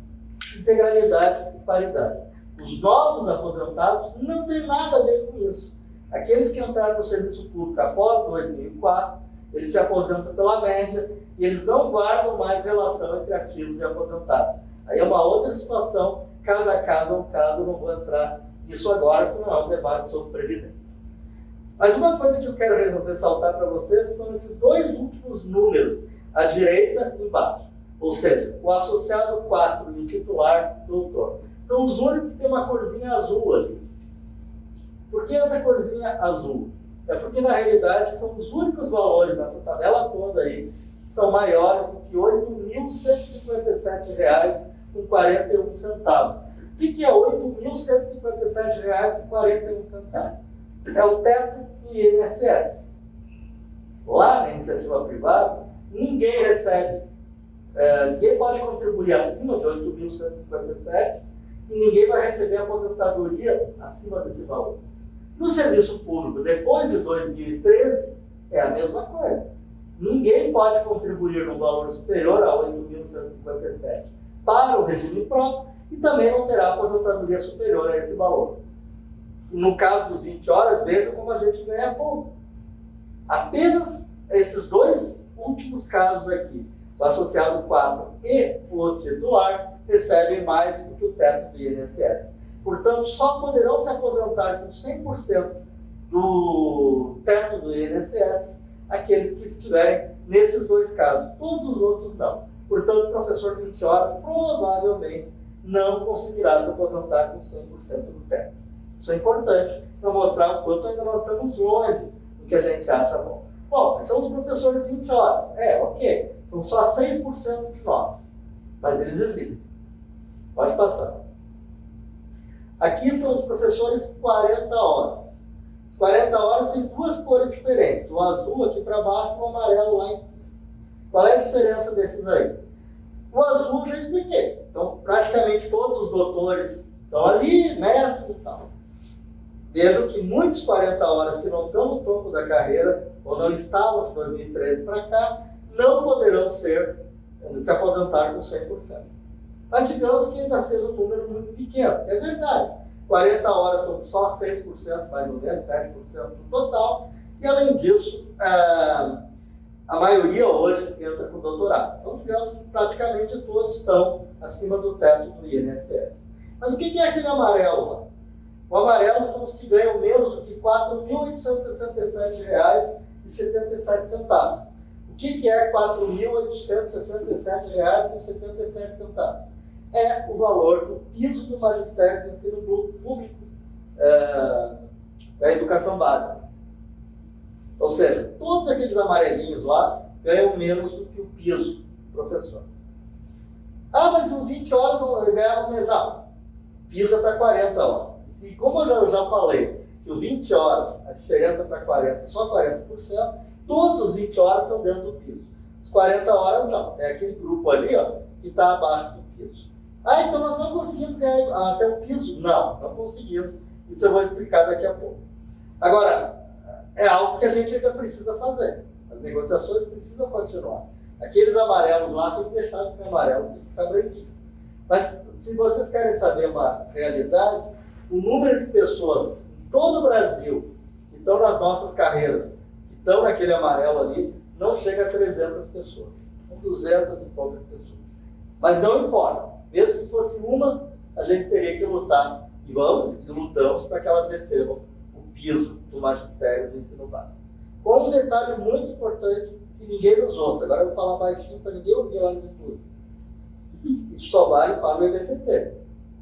integralidade e paridade. Os novos aposentados não tem nada a ver com isso. Aqueles que entraram no serviço público após 2004, eles se aposentam pela média e eles não guardam mais relação entre ativos e aposentados. Aí é uma outra situação, cada caso é um caso, eu não vou entrar nisso agora, porque não é um debate sobre previdência. Mas uma coisa que eu quero ressaltar para vocês são esses dois últimos números, à direita e embaixo. Ou seja, o associado 4 e o titular doutor. São os únicos que têm uma corzinha azul ali. Por que essa corzinha azul? É porque, na realidade, são os únicos valores nessa tabela toda aí que são maiores do que R$ 8.157,41. O que é R$ 8.157,41? É o teto do INSS. Lá na iniciativa privada, ninguém recebe, ninguém pode contribuir acima de 8.157 e ninguém vai receber aposentadoria acima desse valor. No serviço público, depois de 2013, é a mesma coisa. Ninguém pode contribuir num valor superior a 8.157 para o regime próprio e também não terá aposentadoria superior a esse valor. No caso dos 20 horas, vejam como a gente ganha pouco. Apenas esses dois últimos casos aqui, o associado 4 e o titular, recebem mais do que o teto do INSS. Portanto, só poderão se aposentar com 100% do teto do INSS aqueles que estiverem nesses dois casos. Todos os outros não. Portanto, o professor 20 horas provavelmente não conseguirá se aposentar com 100% do teto. Isso é importante para mostrar o quanto ainda nós estamos longe do que a gente acha bom. Bom, são os professores 20 horas. Ok. São só 6% de nós. Mas eles existem. Pode passar. Aqui são os professores 40 horas. Os 40 horas têm duas cores diferentes. O azul aqui para baixo e o amarelo lá em cima. Qual é a diferença desses aí? O azul eu já expliquei. Então, praticamente todos os doutores estão ali, mestres e tal. Vejam que muitos 40 horas que não estão no topo da carreira, ou não estavam de 2013 para cá, não poderão se aposentar com 100%. Mas digamos que ainda seja um número muito pequeno. É verdade. 40 horas são só 6%, mais ou menos, 7% do total. E além disso, a maioria hoje entra com doutorado. Então digamos que praticamente todos estão acima do teto do INSS. Mas o que é aquele amarelo lá? O amarelo são os que ganham menos do que R$ 4.867,77. O que é R$ 4.867,77? É o valor do piso do magistério do ensino público da educação básica. Ou seja, todos aqueles amarelinhos lá ganham menos do que o piso do professor. Ah, mas no 20 horas não ganhavam menos. Não, o piso é para 40 horas. E como eu já falei, que o 20 horas, a diferença para 40 é só 40%, todos os 20 horas estão dentro do piso. Os 40 horas não, é aquele grupo ali que está abaixo do piso. Ah, então nós não conseguimos ganhar até o piso? Não, não conseguimos. Isso eu vou explicar daqui a pouco. Agora, é algo que a gente ainda precisa fazer. As negociações precisam continuar. Aqueles amarelos lá tem que deixar de ser amarelo, tem que ficar branquinho. Mas se vocês querem saber uma realidade, o número de pessoas em todo o Brasil que estão nas nossas carreiras, que estão naquele amarelo ali, não chega a 300 pessoas. São 200 e poucas pessoas. Mas não importa. Mesmo que fosse uma, a gente teria que lutar. E lutamos para que elas recebam o piso do magistério do ensino básico. Com um detalhe muito importante que ninguém nos ouça. Agora eu vou falar baixinho para ninguém ouvir lá no YouTube. Isso só vale para o EBTT.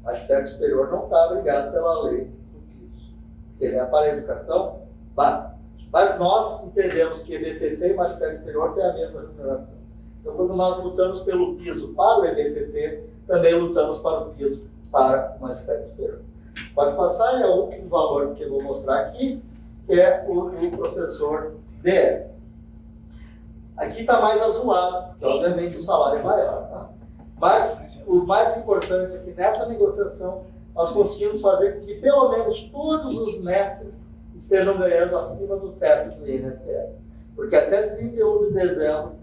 O magistério superior não está obrigado pela lei do piso. Ele é para a educação básica. Mas nós entendemos que EBTT e magistério superior têm a mesma remuneração. Então, quando nós lutamos pelo piso para o EBTT, também lutamos para o piso para o magistério superior. Pode passar, é o último valor que eu vou mostrar aqui, que é o professor DR. Aqui está mais azulado, porque obviamente o salário é maior. Tá? Mas o mais importante é que nessa negociação nós conseguimos fazer com que pelo menos todos os mestres estejam ganhando acima do teto do INSS. Porque até 31 de dezembro,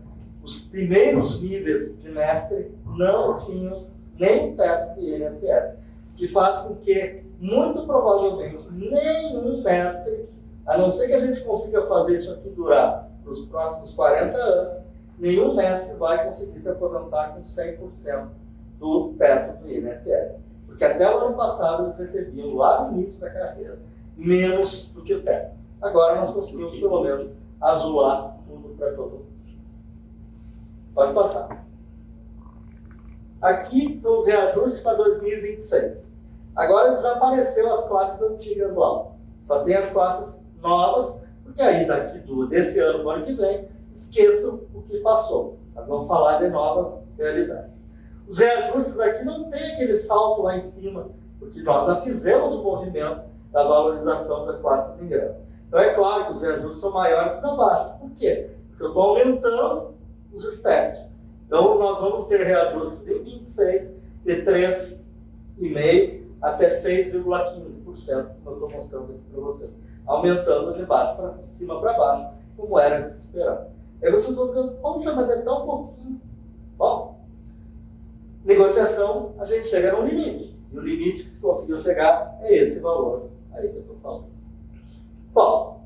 os primeiros níveis de mestre não tinham nem o teto do INSS. Que faz com que, muito provavelmente, nenhum mestre, a não ser que a gente consiga fazer isso aqui durar nos próximos 40 anos, nenhum mestre vai conseguir se aposentar com 100% do teto do INSS. Porque até o ano passado eles recebiam, lá no início da carreira, menos do que o teto. Agora nós conseguimos, pelo menos, azular tudo para todo mundo. Pode passar. Aqui são os reajustes para 2026. Agora desapareceu as classes antigas lá. Só tem as classes novas, porque aí desse ano para o ano que vem, esqueçam o que passou. Nós vamos falar de novas realidades. Os reajustes aqui não tem aquele salto lá em cima, porque nós já fizemos o movimento da valorização da classe de ingresso. Então é claro que os reajustes são maiores para baixo. Por quê? Porque eu estou aumentando os steps. Então nós vamos ter reajustes em 26 de 3,5% até 6,15%, como eu estou mostrando aqui para vocês. Aumentando de baixo para cima para baixo, como era de se esperar. Aí vocês vão dizer, poxa, mas é tão pouquinho. Bom, negociação, a gente chega no limite. E o limite que se conseguiu chegar é esse valor aí que eu estou falando. Bom,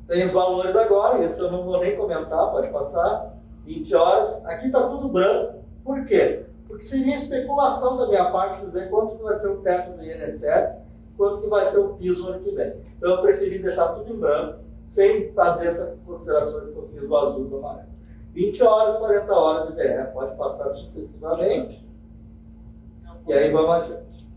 tem os valores agora, esse eu não vou nem comentar, pode passar. 20 horas, aqui está tudo branco. Por quê? Porque seria especulação da minha parte dizer quanto que vai ser o teto do INSS, quanto que vai ser o piso ano que vem. Então eu preferi deixar tudo em branco, sem fazer essas considerações que eu fiz do azul e do amarelo. 20 horas, 40 horas de DR, pode passar sucessivamente. E aí vamos adiante.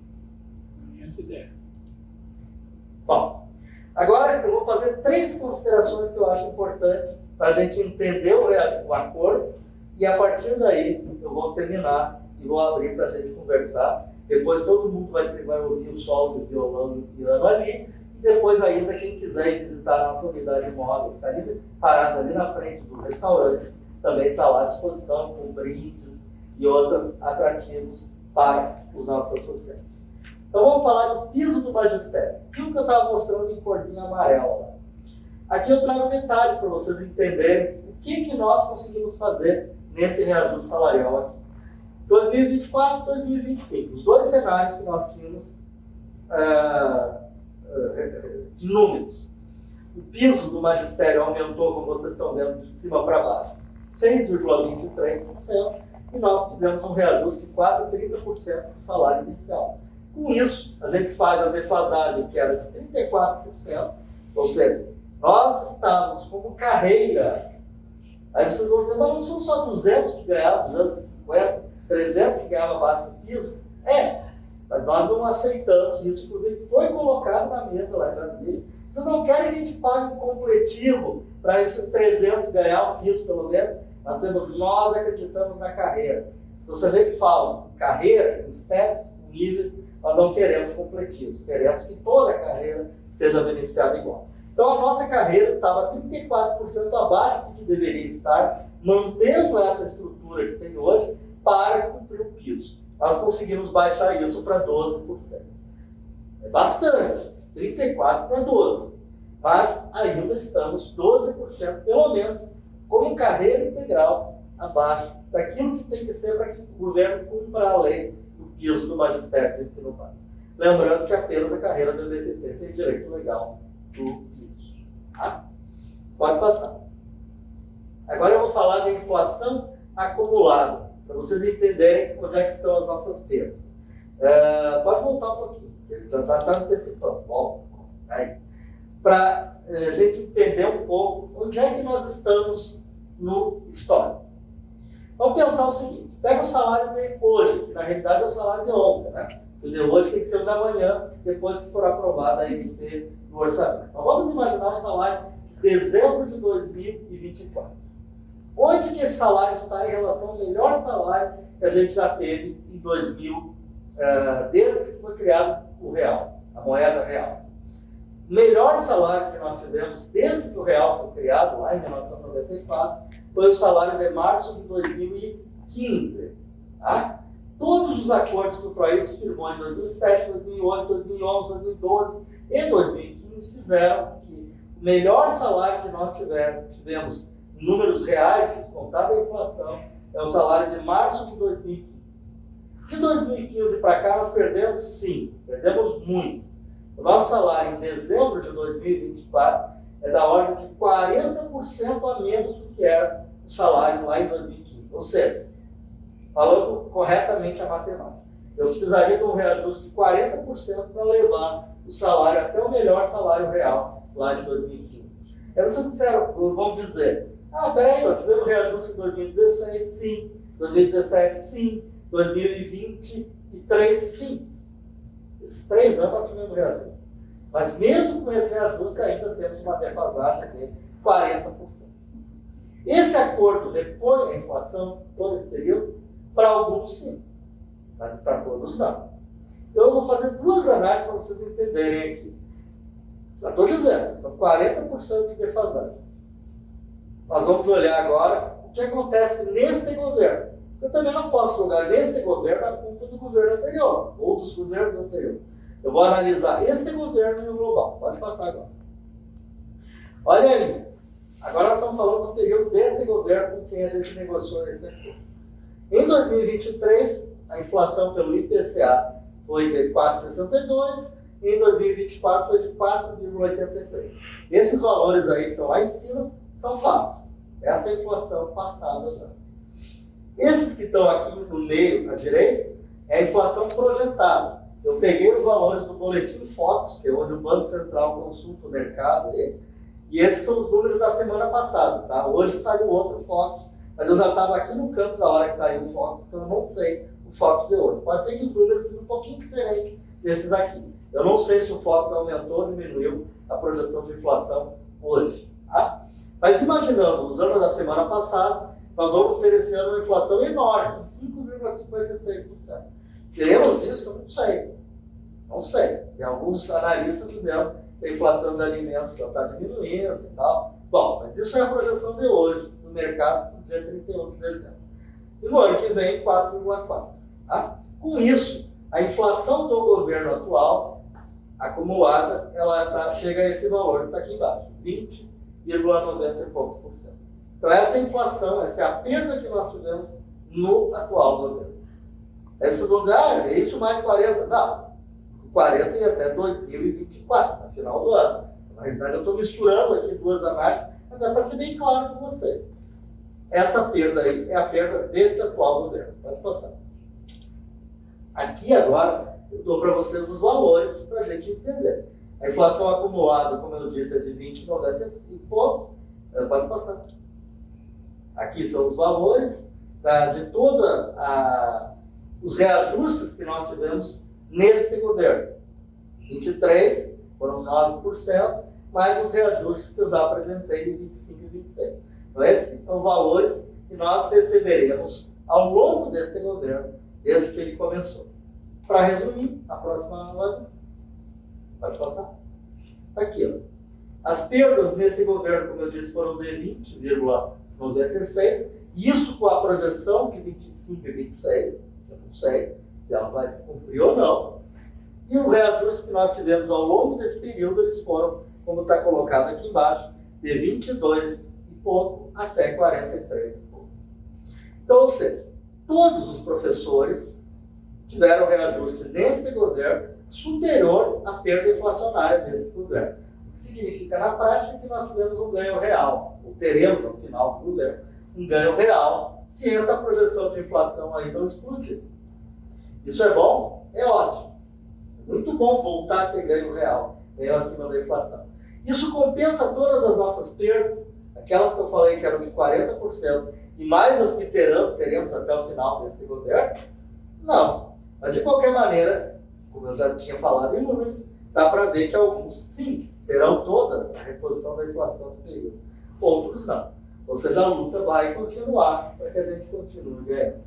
Bom, agora eu vou fazer 3 considerações que eu acho importantes para a gente entender o acordo e a partir daí eu vou terminar e vou abrir para a gente conversar. Depois todo mundo vai ouvir o solo do violão e do piano ali e depois ainda quem quiser ir visitar a nossa unidade móvel, que está ali parada ali na frente do restaurante, também está lá à disposição com brindes e outros atrativos para os nossos associados. Então vamos falar do piso do magistério. Aquilo que eu estava mostrando em corzinha amarela. Aqui eu trago detalhes para vocês entenderem o que nós conseguimos fazer nesse reajuste salarial aqui. 2024 e 2025, os 2 cenários que nós tínhamos números. O piso do magistério aumentou, como vocês estão vendo, de cima para baixo, 6,23%, e nós fizemos um reajuste de quase 30% do salário inicial. Com isso, a gente faz a defasagem, que era de 34%, ou seja, nós estávamos como carreira. Aí vocês vão dizer, mas não são só 200 que ganhavam, 250, 300 que ganhavam abaixo do piso? É, mas nós não aceitamos isso, inclusive foi colocado na mesa lá em Brasília. Vocês não querem que a gente pague um completivo para esses 300 ganhar um piso pelo menos? Nós acreditamos na carreira. Então se a gente fala carreira, em steps, em níveis, nós não queremos completivos, queremos que toda a carreira seja beneficiada igual. Então a nossa carreira estava 34% abaixo do que deveria estar, mantendo essa estrutura que tem hoje para cumprir o piso. Nós conseguimos baixar isso para 12%. É bastante, 34% para 12%. Mas ainda estamos 12%, pelo menos, com carreira integral abaixo daquilo que tem que ser para que o governo cumpra a lei do piso do magistério do ensino básico. Lembrando que apenas a carreira do EBTT tem direito legal do piso. Tá? Pode passar. Agora eu vou falar de inflação acumulada, para vocês entenderem onde é que estão as nossas perdas. Pode voltar um pouquinho, já está antecipando. Bom, aí. Para a gente entender um pouco onde é que nós estamos no histórico. Vamos pensar o seguinte, pega o salário de hoje, que na realidade é o salário de ontem, né? O de hoje tem que ser o de amanhã, depois que for aprovada a MT no orçamento. Então vamos imaginar o salário de dezembro de 2024. Onde que esse salário está em relação ao melhor salário que a gente já teve em 2000, desde que foi criado o real, a moeda real. O melhor salário que nós tivemos desde que o real foi criado, lá em 1994, foi o salário de março de 2015. Tá? Todos os acordos que o país firmou em 2007, 2008, 2011, 2012 e 2015 fizeram que o melhor salário que nós tivemos em números reais, descontada a inflação, é o salário de março de 2015. De 2015 para cá nós perdemos? Sim, perdemos muito. O nosso salário em dezembro de 2024 é da ordem de 40% a menos do que era o salário lá em 2015. Ou seja, falando corretamente a matemática, eu precisaria de um reajuste de 40% para levar o salário até o melhor salário real lá de 2015. Aí vocês disseram, vamos dizer, peraí, nós tivemos reajuste em 2016, sim, 2017, sim, 2023, sim. Esses 3 anos nós tivemos reajuste. Mas mesmo com esse reajuste, ainda temos uma defasagem de 40%. Esse acordo repõe a inflação todo esse período? Para alguns, sim. Mas para todos, não. Então, eu vou fazer 2 análises para vocês entenderem aqui. Já estou dizendo, são 40% de defasagem. Nós vamos olhar agora o que acontece neste governo. Eu também não posso jogar neste governo a culpa do governo anterior, ou dos governos anteriores. Eu vou analisar este governo e o global. Pode passar agora. Olha ali. Agora nós estamos falando do período deste governo com quem a gente negociou esse acordo. Em 2023, a inflação pelo IPCA foi de 4,62 e em 2024 foi de 4,83. Esses valores aí que estão lá em cima são fatos. Essa é a inflação passada já. Esses que estão aqui no meio, à direita, é a inflação projetada. Eu peguei os valores do boletim Focus, que é onde o Banco Central consulta o mercado, e esses são os números da semana passada. Tá? Hoje saiu outro Focus, mas eu já estava aqui no campo da hora que saiu o Focus, então eu não sei o Focus de hoje. Pode ser que os números sejam um pouquinho diferentes desses aqui. Eu não sei se o Focus aumentou ou diminuiu a projeção de inflação hoje. Tá? Mas imaginando, usando da semana passada, nós vamos ter esse ano uma inflação enorme, 5,56%. Teremos isso? Eu não sei. Não sei. E alguns analistas dizendo que a inflação de alimentos já está diminuindo e tal. Bom, mas isso é a projeção de hoje no mercado, no dia 31 de dezembro. E no ano que vem, 4,4%. Tá? Com isso, a inflação do governo atual, acumulada, ela chega a esse valor que está aqui embaixo, 20,90 e poucos por cento. Então essa é a inflação, essa é a perda que nós tivemos no atual governo. Aí vocês vão dizer, é isso mais 40. Não, 40 e até 2024, no final do ano. Na realidade eu estou misturando aqui 2 análises, mas é para ser bem claro com vocês. Essa perda aí é a perda desse atual governo. Pode passar. Aqui agora eu dou para vocês os valores para a gente entender. A inflação acumulada, como eu disse, é de 20,90 e pouco. Pode passar. Aqui são os valores de todos os reajustes que nós tivemos neste governo. 23 foram 9%, mais os reajustes que eu já apresentei de 25 e 26. Então, esses são valores que nós receberemos ao longo deste governo, desde que ele começou. Para resumir, a próxima live. Pode passar. Aqui, ó. As perdas nesse governo, como eu disse, foram de 20,96. Isso com a projeção de 25 e 26. Eu não sei se ela vai se cumprir ou não. E o reajuste que nós tivemos ao longo desse período, eles foram, como está colocado aqui embaixo, de 22 e pouco até 43 e pouco. Então, ou seja, todos os professores tiveram reajuste neste governo superior à perda inflacionária desse governo. O que significa, na prática, que nós tivemos um ganho real, ou teremos, no final do governo, um ganho real, se essa projeção de inflação aí não explodir. Isso é bom? É ótimo. É muito bom voltar a ter ganho real, ganho acima da inflação. Isso compensa todas as nossas perdas, aquelas que eu falei que eram de 40%, e mais as que teremos até o final desse governo? Não. Mas, de qualquer maneira, como eu já tinha falado em números, dá para ver que alguns, sim, terão toda a reposição da inflação do período. Outros não. Ou seja, a luta vai continuar para que a gente continue ganhando.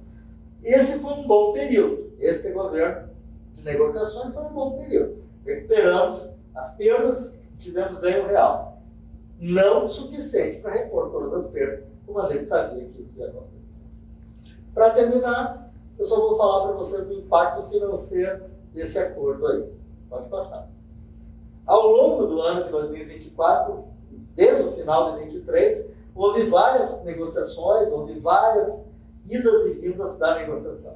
Esse foi um bom período. Este governo de negociações foi um bom período. recuperamos as perdas, tivemos ganho real. Não suficiente para repor todas as perdas, como a gente sabia que isso ia acontecer. Para terminar, eu só vou falar para vocês do impacto financeiro desse acordo aí. Pode passar. Ao longo do ano de 2024, desde o final de 2023, houve várias negociações, houve várias idas e vindas da negociação.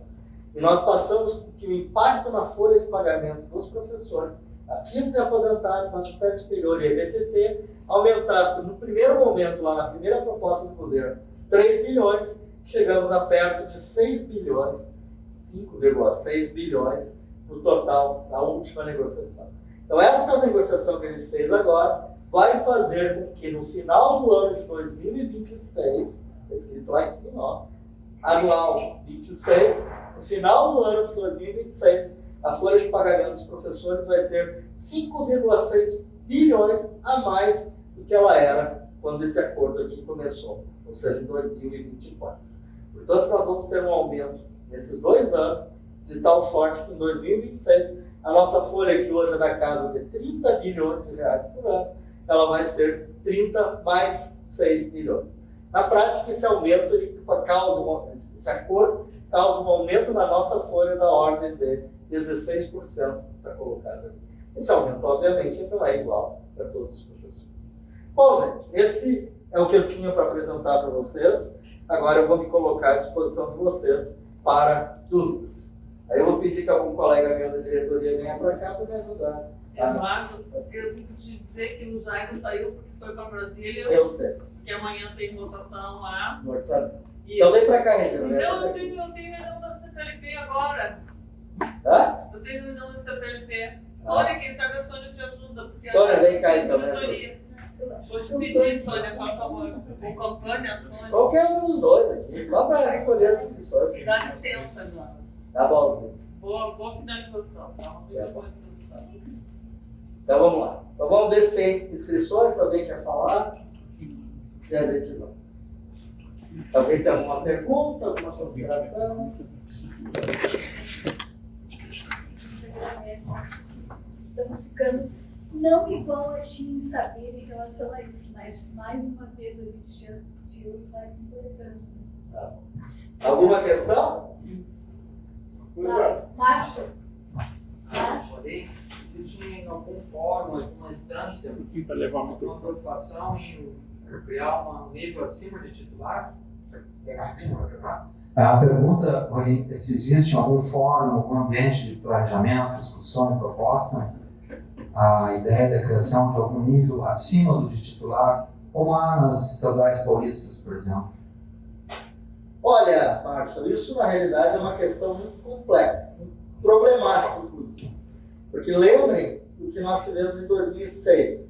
E nós passamos que o impacto na folha de pagamento dos professores, ativos e aposentados, magistério superior e EBTT, aumentasse no primeiro momento, lá na primeira proposta do governo, 3 bilhões, chegamos a perto de 6 bilhões, 5,6 bilhões no total da última negociação. Então, esta negociação que a gente fez agora vai fazer com que no final do ano de 2026, está escrito lá em cima, ó, anual 26, no final do ano de 2026, a folha de pagamento dos professores vai ser 5,6 bilhões a mais do que ela era quando esse acordo aqui começou, ou seja, em 2024. Portanto, nós vamos ter um aumento nesses 2 anos, de tal sorte que em 2026, a nossa folha, que hoje é da casa de 30 bilhões de reais por ano, ela vai ser 30 mais 6 bilhões. Na prática, esse aumento, esse acordo causa um aumento na nossa folha da ordem de 16%, está colocado ali. Esse aumento, obviamente, não é igual para todos os professores. Bom, gente, esse é o que eu tinha para apresentar para vocês. Agora eu vou me colocar à disposição de vocês para dúvidas. Aí eu vou pedir que algum colega meu da diretoria venha para cá para me ajudar. Eduardo, eu tenho que te dizer que o Jairo saiu porque foi para Brasília. Eu sei. Que amanhã tem votação lá. No orçamento. Então vem para cá, Regina. Então eu tenho reunião da CPLP agora. Tá? Eu tenho reunião da CPLP. Sônia, quem sabe a Sônia te ajuda. Porque Sônia, vem cá então. diretoria. Vou te pedir, Sônia, faça favor. Com campanha, a Sônia. Qualquer um dos dois aqui, só para recolher as inscrições. Dá licença, Eduardo. Tá bom. Boa finalização. Tá? Uma boa exposição. Então vamos lá. Então vamos ver se tem inscrições, alguém quer falar? Se a gente não. Alguém tem alguma pergunta, alguma consideração? Estamos ficando não igual a tinha em saber em relação a isso, mas mais uma vez a gente já assistiu e vai completando. Tá. Alguma questão? Márcio? Porém, existe em algum fórum, alguma instância, uma preocupação em criar um nível acima de titular? A pergunta é se existe algum fórum, algum ambiente de planejamento, discussão e proposta, a ideia da criação de algum nível acima do de titular, como há nas estaduais paulistas, por exemplo. Olha, Márcio, isso na realidade é uma questão muito complexa, muito problemática, inclusive. Porque lembrem do que nós tivemos em 2006.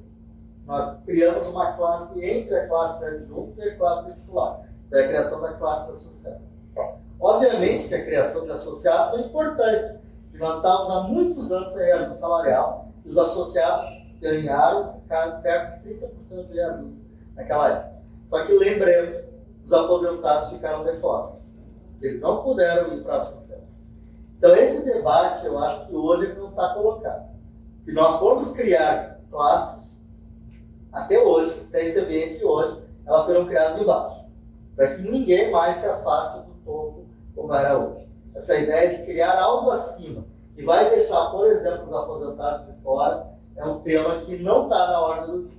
Nós criamos uma classe entre a classe de adjunto e a classe de titular. Foi a criação da classe associada. Obviamente que a criação de associado foi importante, porque nós estávamos há muitos anos sem reajuste salarial e os associados ganharam perto de 30% de reajuste naquela época. Só que lembremos, os aposentados ficaram de fora. Eles não puderam ir para a associação. Então esse debate, eu acho que hoje não está colocado. Se nós formos criar classes, até hoje, até esse ambiente de hoje, elas serão criadas embaixo, para que ninguém mais se afaste do topo como era hoje. Essa ideia de criar algo acima, que vai deixar, por exemplo, os aposentados de fora, é um tema que não está na ordem do dia.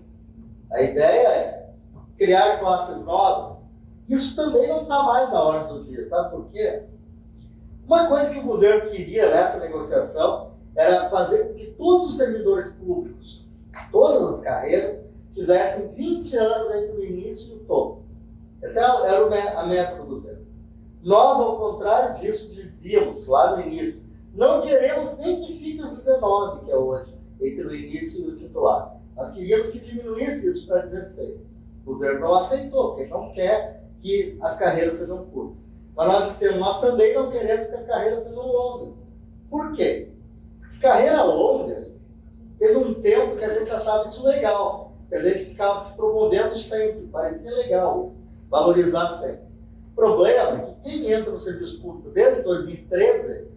A ideia é criar classes novas. Isso também não está mais na ordem do dia. Sabe por quê? Uma coisa que o governo queria nessa negociação era fazer com que todos os servidores públicos, todas as carreiras, tivessem 20 anos entre o início e o topo. Essa era a meta do governo. Nós, ao contrário disso, dizíamos lá no início, não queremos nem que fique os 19, que é hoje, entre o início e o titular. Nós queríamos que diminuísse isso para 16. O governo não aceitou, porque não quer que as carreiras sejam curtas. Mas nós dissemos, nós também não queremos que as carreiras sejam longas. Por quê? Porque carreira longa, teve um tempo que a gente achava isso legal, que a gente ficava se promovendo sempre, parecia legal isso, valorizar sempre. O problema é que quem entra no serviço público desde 2013,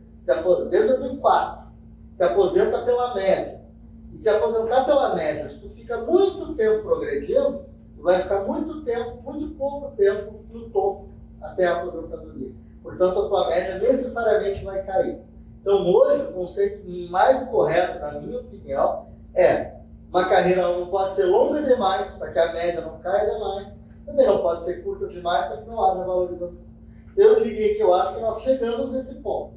desde 2004, se aposenta pela média. E se aposentar pela média, se tu fica muito tempo progredindo, tu vai ficar muito pouco tempo no topo até a aposentadoria. Portanto, a tua média necessariamente vai cair. Então, hoje, o conceito mais correto, na minha opinião, é uma carreira não pode ser longa demais para que a média não caia demais, também não pode ser curta demais para que não haja valorização. Eu diria que eu acho que nós chegamos nesse ponto.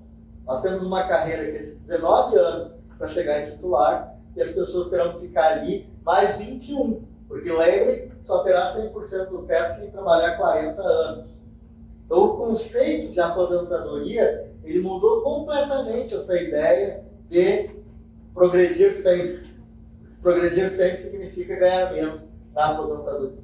Nós temos uma carreira que é de 19 anos para chegar em titular e as pessoas terão que ficar ali mais 21, porque lembre, só terá 100% do teto quem trabalhar 40 anos. Então, o conceito de aposentadoria, ele mudou completamente essa ideia de progredir sempre. Progredir sempre significa ganhar menos na aposentadoria.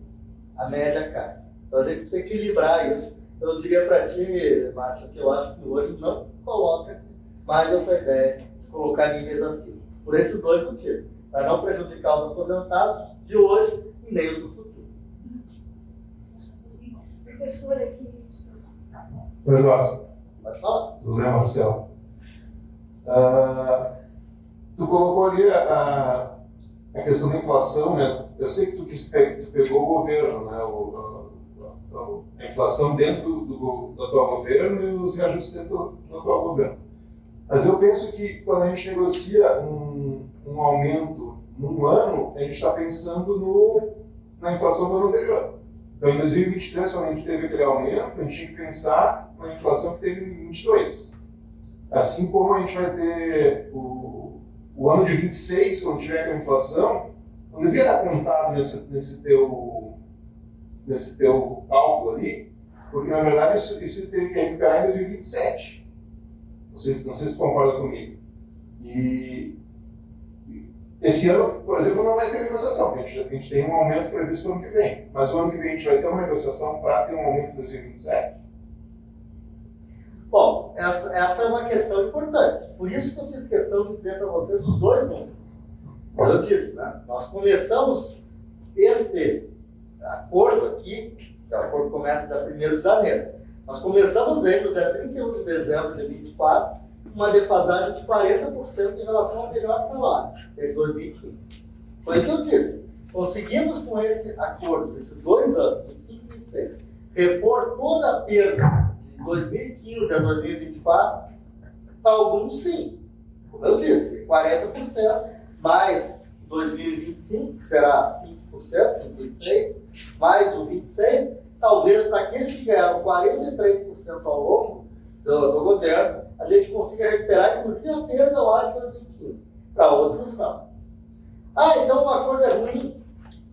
A média cai. Então, a gente precisa equilibrar isso. Eu diria para ti, Márcio, que eu acho que hoje não coloca-se mais essa ideia de colocar níveis acima. Por esses dois motivos. Para não prejudicar os aposentados de hoje e nem os do futuro. Professor aqui. Eduardo. Pode falar. José Marcelo. Tu colocou ali a questão da inflação, né? Eu sei que tu pegou o governo, né? A inflação dentro do atual governo e os reajustes dentro do atual governo. Mas eu penso que quando a gente negocia um aumento num ano, a gente está pensando na inflação do ano anterior. Então, em 2023, quando a gente teve aquele aumento, a gente tinha que pensar na inflação que teve em 2022. Assim como a gente vai ter o ano de 26, quando tiver aquela inflação, não devia estar contado nesse teu cálculo ali, porque, na verdade, isso teria que recuperar em 2027. Não sei se tu concorda comigo. E esse ano, por exemplo, não vai ter negociação, porque a gente tem um aumento previsto no ano que vem. Mas o ano que vem a gente vai ter uma negociação para ter um aumento em 2027? Bom, essa é uma questão importante. Por isso que eu fiz questão de dizer para vocês os dois números. Eu disse, né? Nós começamos este acordo aqui, o acordo começa dia 1º de janeiro. Nós começamos ele no dia 31 de dezembro de 2024, uma defasagem de 40% em relação ao melhor salário, desde 2015. Foi o que eu disse. Conseguimos com esse acordo, desses 2 anos, 25 e 26, repor toda a perda de 2015 a 2024, alguns sim. Como eu disse, 40%, mais 2025, que será 5%, 56%, mais o 26%, talvez para aqueles que ganharam 43% ao longo do governo, a gente consiga recuperar, inclusive, a perda lá de 2015. Para outros, não. Então o acordo é ruim.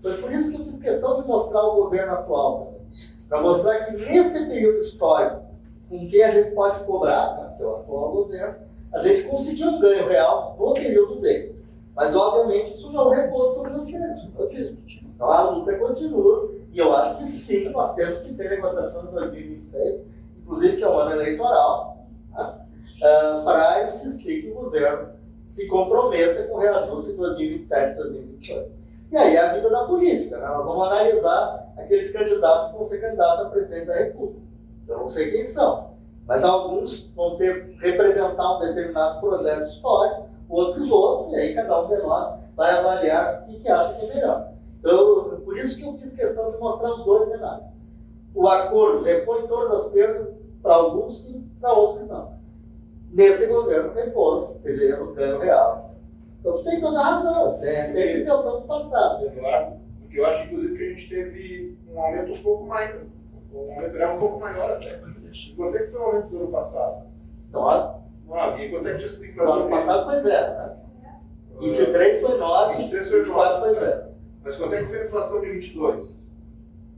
Foi por isso que eu fiz questão de mostrar o governo atual também. Para mostrar que nesse período histórico, com quem a gente pode cobrar, né, que é o atual governo, a gente conseguiu um ganho real no período dele. Mas, obviamente, isso não repôs todas as perdas, eu disse. Então a luta continua, e eu acho que sim, nós temos que ter negociação em 2026, inclusive que é um ano eleitoral, para insistir que o governo se comprometa com o reajuste em 2027 e 2028. E aí é a vida da política, né? Nós vamos analisar aqueles candidatos que vão ser candidatos a presidente da República. Eu não sei quem são, mas alguns vão representar um determinado projeto histórico, outros, e aí cada um de nós vai avaliar o que acha que é melhor. Então, por isso que eu fiz questão de mostrar os dois cenários. O acordo repõe todas as perdas, para alguns sim, para outros não. Nesse governo repôs, tivemos ganho real. Então tem toda a razão, é sempre pensando no passado. Eduardo, porque eu acho, inclusive, que a gente teve um aumento um pouco maior, um aumento real um pouco maior até. Quanto é que foi o aumento do ano passado? Então, E quanto é que tinha sido a no inflação? ano passado foi 0, né? 23 foi 9, 23 foi 24 foi 9, 0. Mas quanto é que foi a inflação de 22?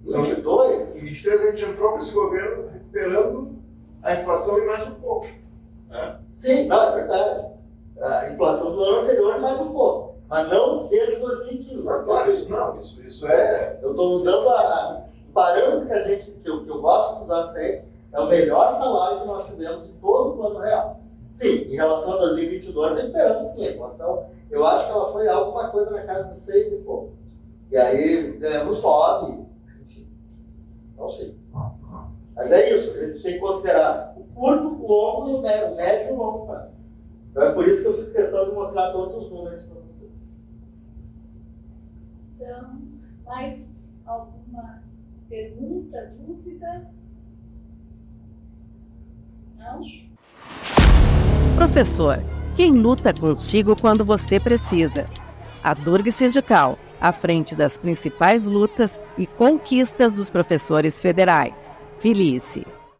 22? Em 23 a gente entrou com esse governo recuperando a inflação e mais um pouco. Né? Sim, não, é verdade. A inflação do ano anterior é mais um pouco, mas não desde 2015. Claro, isso não, isso é... Eu estou usando o parâmetro que eu gosto de usar sempre, é o melhor salário que nós tivemos em todo o plano real. Sim, em relação a 2022, recuperamos sim a inflação. Eu acho que ela foi alguma coisa na casa de 6 e pouco. E aí ganhamos 9, enfim. Não sei. Mas é isso, a gente tem que considerar o curto, o longo e o médio e o longo prazo. Então é por isso que eu fiz questão de mostrar todos os números para vocês. Então, mais alguma pergunta, dúvida? Não? Professor, quem luta contigo quando você precisa? A Durg Sindical, à frente das principais lutas e conquistas dos professores federais. Felice.